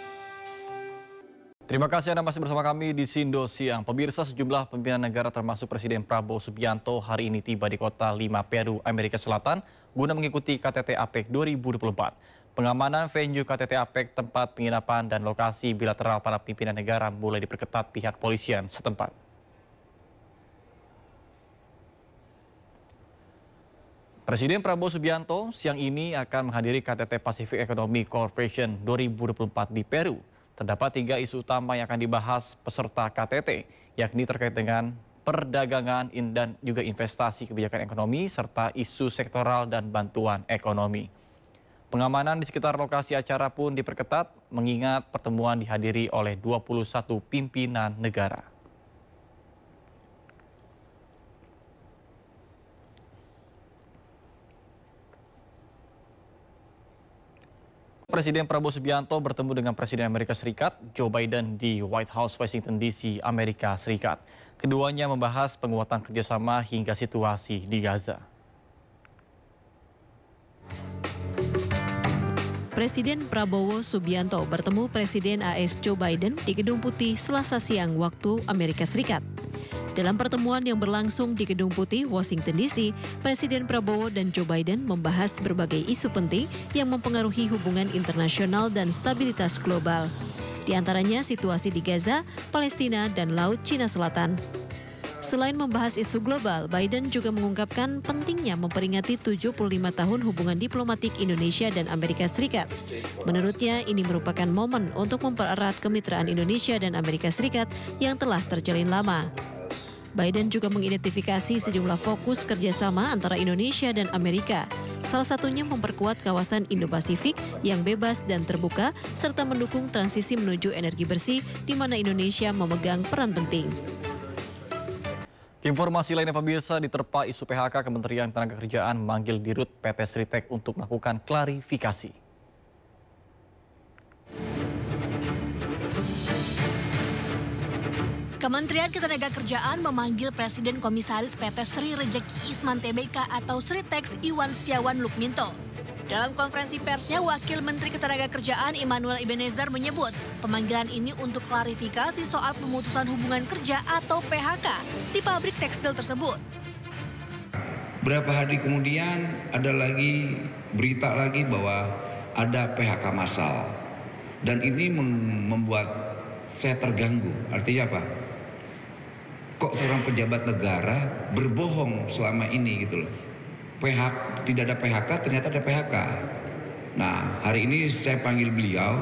[SPEAKER 1] Terima kasih Anda masih bersama kami di Sindo Siang. Pemirsa, sejumlah pimpinan negara termasuk Presiden Prabowo Subianto hari ini tiba di kota Lima, Peru, Amerika Selatan guna mengikuti KTT APEC 2024. Pengamanan venue KTT APEC, tempat penginapan dan lokasi bilateral para pimpinan negara mulai diperketat pihak polisian setempat. Presiden Prabowo Subianto siang ini akan menghadiri KTT Pacific Economic Cooperation 2024 di Peru. Terdapat 3 isu utama yang akan dibahas peserta KTT, yakni terkait dengan perdagangan dan juga investasi, kebijakan ekonomi, serta isu sektoral dan bantuan ekonomi. Pengamanan di sekitar lokasi acara pun diperketat, mengingat pertemuan dihadiri oleh 21 pimpinan negara. Presiden Prabowo Subianto bertemu dengan Presiden Amerika Serikat Joe Biden di White House, Washington DC, Amerika Serikat. Keduanya membahas penguatan kerjasama hingga situasi di Gaza.
[SPEAKER 6] Presiden Prabowo Subianto bertemu Presiden AS Joe Biden di Gedung Putih Selasa siang waktu Amerika Serikat. Dalam pertemuan yang berlangsung di Gedung Putih, Washington DC, Presiden Prabowo dan Joe Biden membahas berbagai isu penting yang mempengaruhi hubungan internasional dan stabilitas global. Di antaranya situasi di Gaza, Palestina, dan Laut Cina Selatan. Selain membahas isu global, Biden juga mengungkapkan pentingnya memperingati 75 tahun hubungan diplomatik Indonesia dan Amerika Serikat. Menurutnya, ini merupakan momen untuk mempererat kemitraan Indonesia dan Amerika Serikat yang telah terjalin lama. Biden juga mengidentifikasi sejumlah fokus kerjasama antara Indonesia dan Amerika. Salah satunya memperkuat kawasan Indo-Pasifik yang bebas dan terbuka, serta mendukung transisi menuju energi bersih, di mana Indonesia memegang peran penting.
[SPEAKER 1] Informasi lainnya pemirsa, diterpa isu PHK, Kementerian Tenagakerjaan memanggil Dirut PT Sritek untuk melakukan klarifikasi.
[SPEAKER 5] Kementerian Ketenagakerjaan memanggil Presiden Komisaris PT Sri Rejeki Isman Tbk atau Sritex Iwan Setiawan Lukminto. Dalam konferensi persnya, Wakil Menteri Ketenagakerjaan Immanuel Ebenezer menyebut pemanggilan ini untuk klarifikasi soal pemutusan hubungan kerja atau PHK di pabrik tekstil tersebut.
[SPEAKER 7] Berapa hari kemudian ada lagi berita lagi bahwa ada PHK massal. Dan ini membuat saya terganggu. Artinya apa? Kok seorang pejabat negara berbohong selama ini gitu loh. Tidak ada PHK, ternyata ada PHK. Nah, hari ini saya panggil beliau,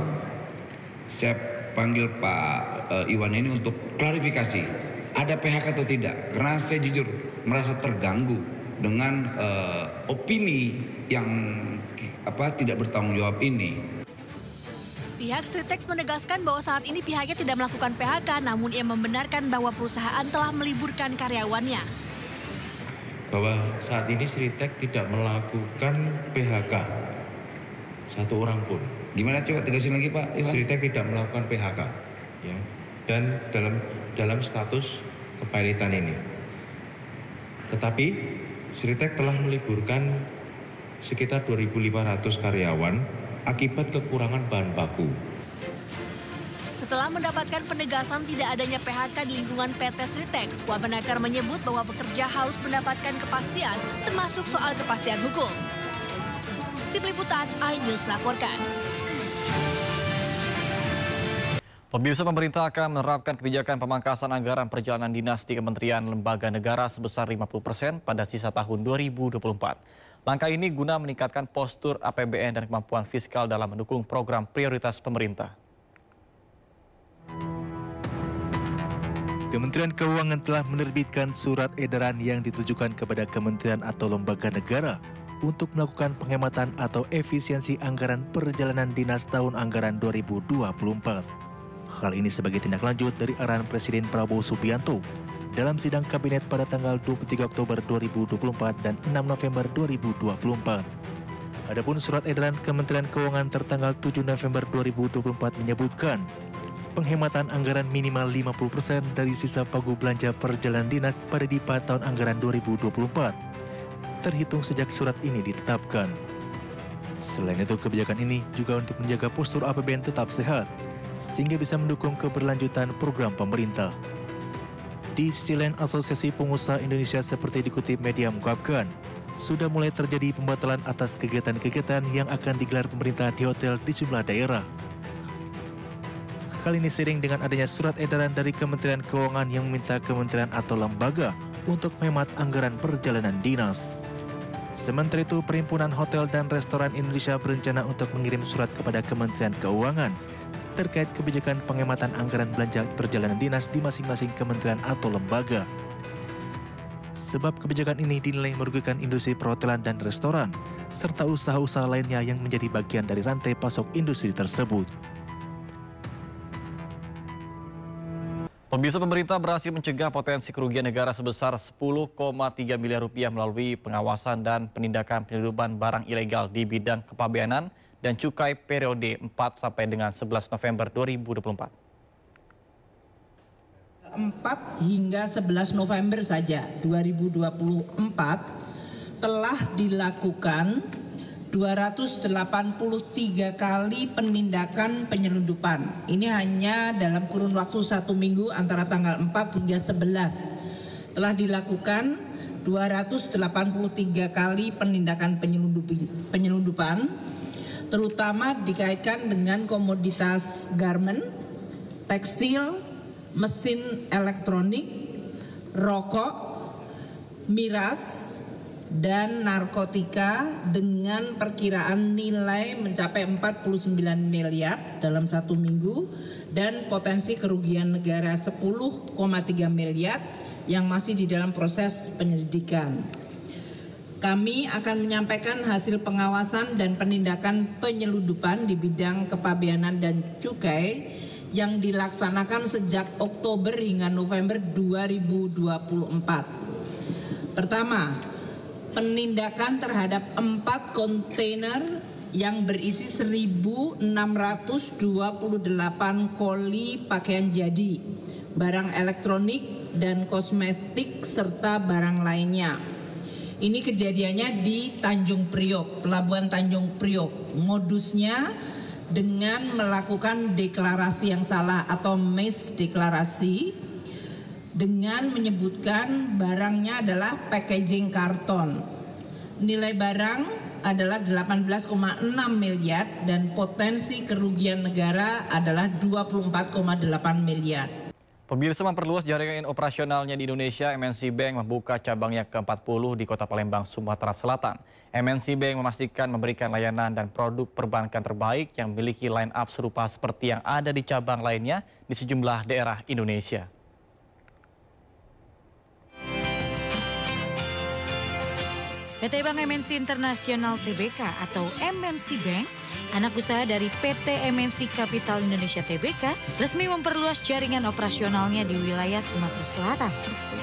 [SPEAKER 7] saya panggil Pak Iwan ini untuk klarifikasi. Ada PHK atau tidak? Karena saya jujur merasa terganggu dengan opini yang tidak bertanggung jawab ini.
[SPEAKER 5] Pihak Sritex menegaskan bahwa saat ini pihaknya tidak melakukan PHK, namun ia membenarkan bahwa perusahaan telah meliburkan karyawannya.
[SPEAKER 8] Bahwa saat ini Sritex tidak melakukan PHK satu orang pun.
[SPEAKER 7] Gimana coba tegasin lagi Pak Iwan?
[SPEAKER 8] Sritex tidak melakukan PHK, ya. Dan dalam status kepailitan ini. Tetapi Sritex telah meliburkan sekitar 2.500 karyawan akibat kekurangan bahan baku.
[SPEAKER 5] Setelah mendapatkan penegasan tidak adanya PHK di lingkungan PT Sritex, Wamenakar menyebut bahwa pekerja harus mendapatkan kepastian, termasuk soal kepastian hukum. Tim Liputan iNews melaporkan.
[SPEAKER 1] Pemirsa, pemerintah akan menerapkan kebijakan pemangkasan anggaran perjalanan dinas di Kementerian Lembaga Negara sebesar 50% pada sisa tahun 2024. Langkah ini guna meningkatkan postur APBN dan kemampuan fiskal dalam mendukung program prioritas pemerintah.
[SPEAKER 10] Kementerian Keuangan telah menerbitkan surat edaran yang ditujukan kepada kementerian atau lembaga negara untuk melakukan penghematan atau efisiensi anggaran perjalanan dinas tahun anggaran 2024. Hal ini sebagai tindak lanjut dari arahan Presiden Prabowo Subianto dalam sidang kabinet pada tanggal 23 Oktober 2024 dan 6 November 2024. Adapun surat edaran Kementerian Keuangan tertanggal 7 November 2024 menyebutkan penghematan anggaran minimal 50% dari sisa pagu belanja perjalanan dinas pada DIPA tahun anggaran 2024, terhitung sejak surat ini ditetapkan. Selain itu, kebijakan ini juga untuk menjaga postur APBN tetap sehat, sehingga bisa mendukung keberlanjutan program pemerintah. Di sisi lain, Asosiasi Pengusaha Indonesia seperti dikutip media mengungkapkan, sudah mulai terjadi pembatalan atas kegiatan-kegiatan yang akan digelar pemerintah di hotel di sejumlah daerah. Kali ini seiring dengan adanya surat edaran dari Kementerian Keuangan yang meminta kementerian atau lembaga untuk menghemat anggaran perjalanan dinas. Sementara itu, Perhimpunan Hotel dan Restoran Indonesia berencana untuk mengirim surat kepada Kementerian Keuangan terkait kebijakan penghematan anggaran belanja perjalanan dinas di masing-masing kementerian atau lembaga. Sebab kebijakan ini dinilai merugikan industri perhotelan dan restoran, serta usaha-usaha lainnya yang menjadi bagian dari rantai pasok industri tersebut.
[SPEAKER 1] Pemirsa, pemerintah berhasil mencegah potensi kerugian negara sebesar 10,3 miliar rupiah melalui pengawasan dan penindakan penyelundupan barang ilegal di bidang kepabeanan dan cukai periode 4 sampai dengan 11 November 2024.
[SPEAKER 25] 4 hingga 11 November saja 2024 telah dilakukan 283 kali penindakan penyelundupan. Ini hanya dalam kurun waktu 1 minggu antara tanggal 4 hingga 11. Telah dilakukan 283 kali penindakan penyelundupan, terutama dikaitkan dengan komoditas garmen, tekstil, mesin elektronik, rokok, miras, dan narkotika dengan perkiraan nilai mencapai 49 miliar dalam 1 minggu dan potensi kerugian negara 10,3 miliar yang masih di dalam proses penyelidikan. Kami akan menyampaikan hasil pengawasan dan penindakan penyelundupan di bidang kepabeanan dan cukai yang dilaksanakan sejak Oktober hingga November 2024. Pertama, penindakan terhadap 4 kontainer yang berisi 1.628 koli pakaian jadi barang elektronik dan kosmetik serta barang lainnya. Ini kejadiannya di Tanjung Priok, Pelabuhan Tanjung Priok. Modusnya dengan melakukan deklarasi yang salah atau misdeklarasi dengan menyebutkan barangnya adalah packaging karton. Nilai barang adalah 18,6 miliar dan potensi kerugian negara adalah 24,8 miliar.
[SPEAKER 1] Pemirsa, memperluas jaringan operasionalnya di Indonesia, MNC Bank membuka cabangnya ke-40 di Kota Palembang, Sumatera Selatan. MNC Bank memastikan memberikan layanan dan produk perbankan terbaik yang memiliki line up serupa seperti yang ada di cabang lainnya di sejumlah daerah Indonesia.
[SPEAKER 18] PT Bank MNC Internasional Tbk atau MNC Bank, anak usaha dari PT MNC Capital Indonesia Tbk, resmi memperluas jaringan operasionalnya di wilayah Sumatera Selatan.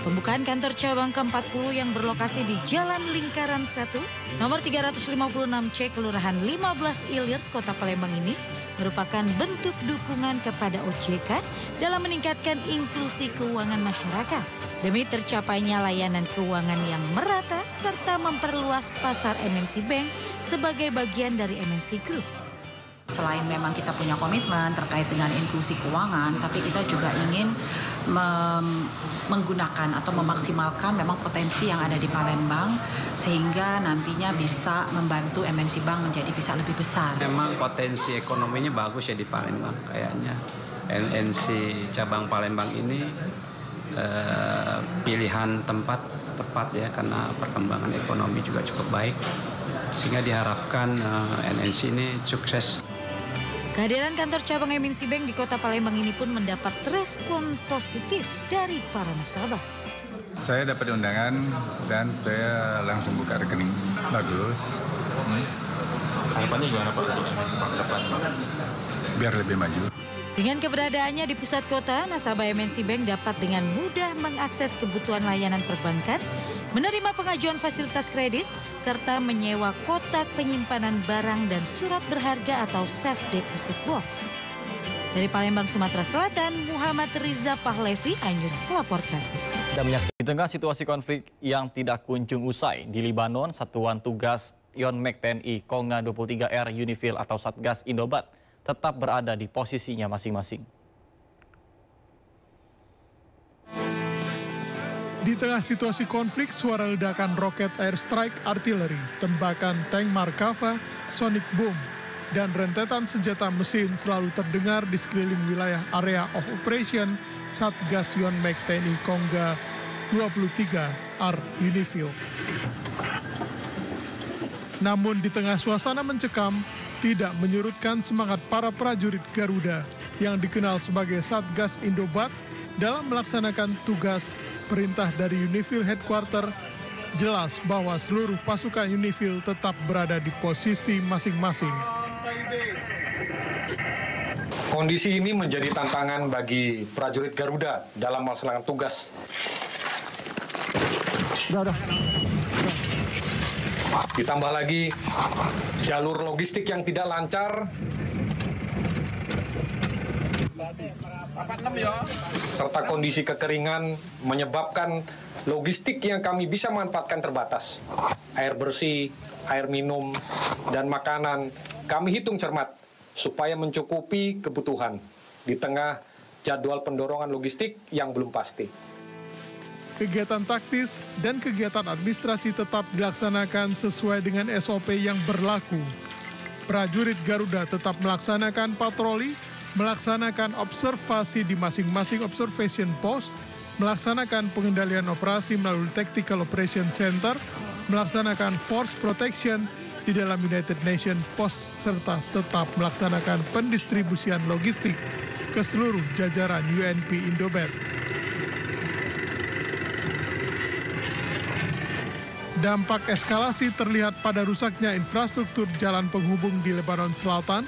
[SPEAKER 18] Pembukaan kantor cabang ke-40 yang berlokasi di Jalan Lingkaran 1, nomor 356C, Kelurahan 15 Ilir, Kota Palembang ini merupakan bentuk dukungan kepada OJK dalam meningkatkan inklusi keuangan masyarakat demi tercapainya layanan keuangan yang merata serta memperluas pasar MNC Bank sebagai bagian dari MNC Group.
[SPEAKER 9] Selain memang kita punya komitmen terkait dengan inklusi keuangan, tapi kita juga ingin menggunakan atau memaksimalkan memang potensi yang ada di Palembang sehingga nantinya bisa membantu MNC Bank menjadi bisa lebih besar.
[SPEAKER 11] Memang potensi ekonominya bagus ya di Palembang kayaknya. MNC cabang Palembang ini pilihan tempat tepat ya karena perkembangan ekonomi juga cukup baik sehingga diharapkan MNC ini sukses.
[SPEAKER 18] Kehadiran kantor cabang MNC Bank di Kota Palembang ini pun mendapat respon positif dari para nasabah.
[SPEAKER 12] Saya dapat undangan dan saya langsung buka rekening. Bagus.
[SPEAKER 13] Harapannya gimana Pak untuk depan?
[SPEAKER 12] Biar lebih maju.
[SPEAKER 18] Dengan keberadaannya di pusat kota, nasabah MNC Bank dapat dengan mudah mengakses kebutuhan layanan perbankan, menerima pengajuan fasilitas kredit, serta menyewa kotak penyimpanan barang dan surat berharga atau safe deposit box. Dari Palembang, Sumatera Selatan, Muhammad Riza Pahlevi, iNews melaporkan.
[SPEAKER 1] Di tengah situasi konflik yang tidak kunjung usai di Libanon, Satuan Tugas Yonmek TNI Konga 23R Unifil atau Satgas Indobat tetap berada di posisinya masing-masing.
[SPEAKER 14] Di tengah situasi konflik, suara ledakan roket airstrike artileri, tembakan tank Markava, sonic boom, dan rentetan senjata mesin selalu terdengar di sekeliling wilayah area of operation Satgas Yonmek TNI Konga 23R Unifil. Namun di tengah suasana mencekam, tidak menyurutkan semangat para prajurit Garuda yang dikenal sebagai Satgas Indobat dalam melaksanakan tugas perintah dari Unifil Headquarter. Jelas bahwa seluruh pasukan Unifil tetap berada di posisi masing-masing.
[SPEAKER 26] Kondisi ini menjadi tantangan bagi prajurit Garuda dalam melaksanakan tugas. Ditambah lagi jalur logistik yang tidak lancar, serta kondisi kekeringan menyebabkan logistik yang kami bisa manfaatkan terbatas. Air bersih, air minum, dan makanan kami hitung cermat supaya mencukupi kebutuhan di tengah jadwal pendorongan logistik yang belum pasti.
[SPEAKER 14] Kegiatan taktis dan kegiatan administrasi tetap dilaksanakan sesuai dengan SOP yang berlaku. Prajurit Garuda tetap melaksanakan patroli, melaksanakan observasi di masing-masing observation post, melaksanakan pengendalian operasi melalui Tactical Operation Center, melaksanakan force protection di dalam United Nations Post, serta tetap melaksanakan pendistribusian logistik ke seluruh jajaran UNP Indobat. Dampak eskalasi terlihat pada rusaknya infrastruktur jalan penghubung di Lebanon Selatan,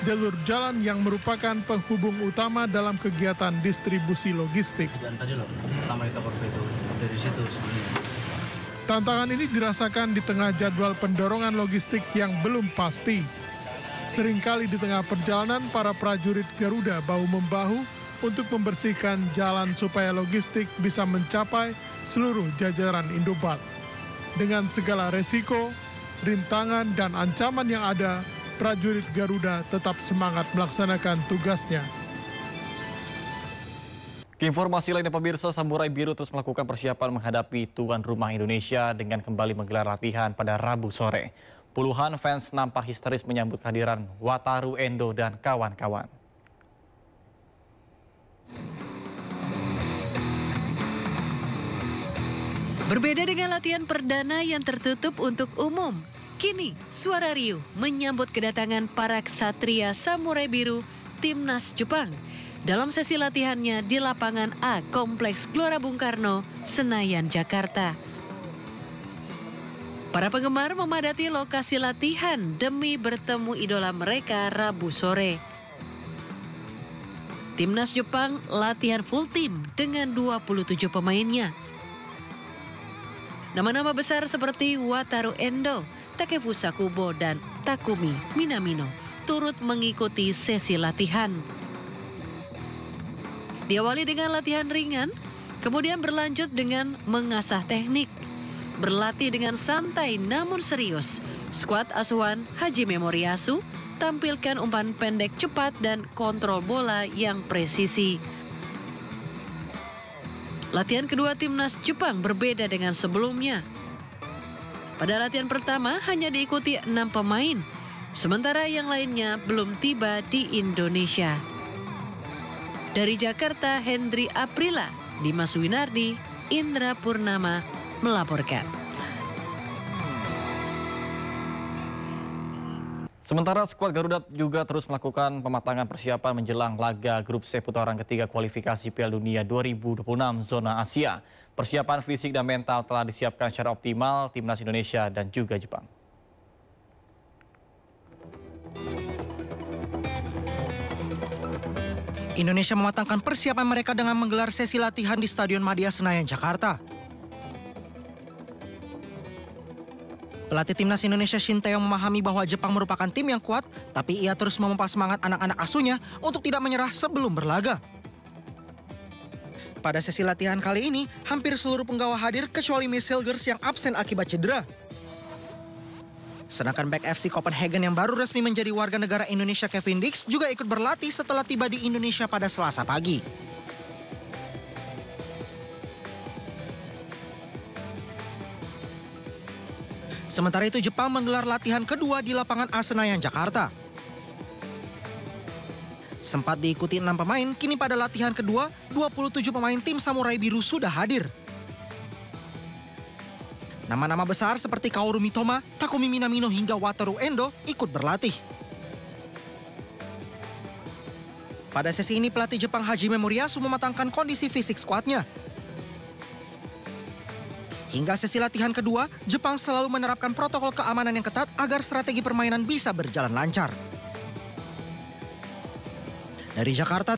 [SPEAKER 14] jalur jalan yang merupakan penghubung utama dalam kegiatan distribusi logistik.
[SPEAKER 27] Dan tadi loh, pertama kita itu dari situ sebenarnya.
[SPEAKER 14] Tantangan ini dirasakan di tengah jadwal pendorongan logistik yang belum pasti. Seringkali di tengah perjalanan, para prajurit Garuda bahu-membahu untuk membersihkan jalan supaya logistik bisa mencapai seluruh jajaran Indobat. Dengan segala resiko, rintangan, dan ancaman yang ada, prajurit Garuda tetap semangat melaksanakan tugasnya.
[SPEAKER 1] Informasi lainnya pemirsa, Samurai Biru terus melakukan persiapan menghadapi tuan rumah Indonesia dengan kembali menggelar latihan pada Rabu sore. Puluhan fans nampak histeris menyambut kehadiran Wataru Endo dan kawan-kawan.
[SPEAKER 15] Berbeda dengan latihan perdana yang tertutup untuk umum, kini Suara Riuh menyambut kedatangan para ksatria Samurai Biru Timnas Jepang dalam sesi latihannya di lapangan A Kompleks Gelora Bung Karno, Senayan, Jakarta. Para penggemar memadati lokasi latihan demi bertemu idola mereka Rabu sore. Timnas Jepang latihan full tim dengan 27 pemainnya. Nama-nama besar seperti Wataru Endo, Takefusa Kubo, dan Takumi Minamino turut mengikuti sesi latihan. Diawali dengan latihan ringan, kemudian berlanjut dengan mengasah teknik. Berlatih dengan santai namun serius, skuad asuhan Hajime Moriyasu tampilkan umpan pendek cepat dan kontrol bola yang presisi. Latihan kedua Timnas Jepang berbeda dengan sebelumnya. Pada latihan pertama hanya diikuti 6 pemain, sementara yang lainnya belum tiba di Indonesia. Dari Jakarta, Hendri Aprila, Dimas Winardi, Indra Purnama melaporkan.
[SPEAKER 1] Sementara skuad Garuda juga terus melakukan pematangan persiapan menjelang laga grup C putaran ketiga kualifikasi Piala Dunia 2026 zona Asia. Persiapan fisik dan mental telah disiapkan secara optimal Timnas Indonesia dan juga Jepang.
[SPEAKER 16] Indonesia mematangkan persiapan mereka dengan menggelar sesi latihan di Stadion Madia Senayan, Jakarta. Pelatih Timnas Indonesia Shin Tae-yong memahami bahwa Jepang merupakan tim yang kuat, tapi ia terus memompa semangat anak-anak asuhnya untuk tidak menyerah sebelum berlaga. Pada sesi latihan kali ini, hampir seluruh penggawa hadir kecuali Miss Hilgers yang absen akibat cedera. Sedangkan bek FC Copenhagen yang baru resmi menjadi warga negara Indonesia Kevin Dix juga ikut berlatih setelah tiba di Indonesia pada Selasa pagi. Sementara itu Jepang menggelar latihan kedua di lapangan A Senayan, Jakarta. Sempat diikuti 6 pemain, kini pada latihan kedua 27 pemain tim Samurai Biru sudah hadir. Nama-nama besar seperti Kaoru Mitoma, Takumi Minamino hingga Wataru Endo ikut berlatih. Pada sesi ini pelatih Jepang Hajime Moriyasu mematangkan kondisi fisik skuadnya. Hingga sesi latihan kedua, Jepang selalu menerapkan protokol keamanan yang ketat agar strategi permainan bisa berjalan lancar. Dari Jakarta,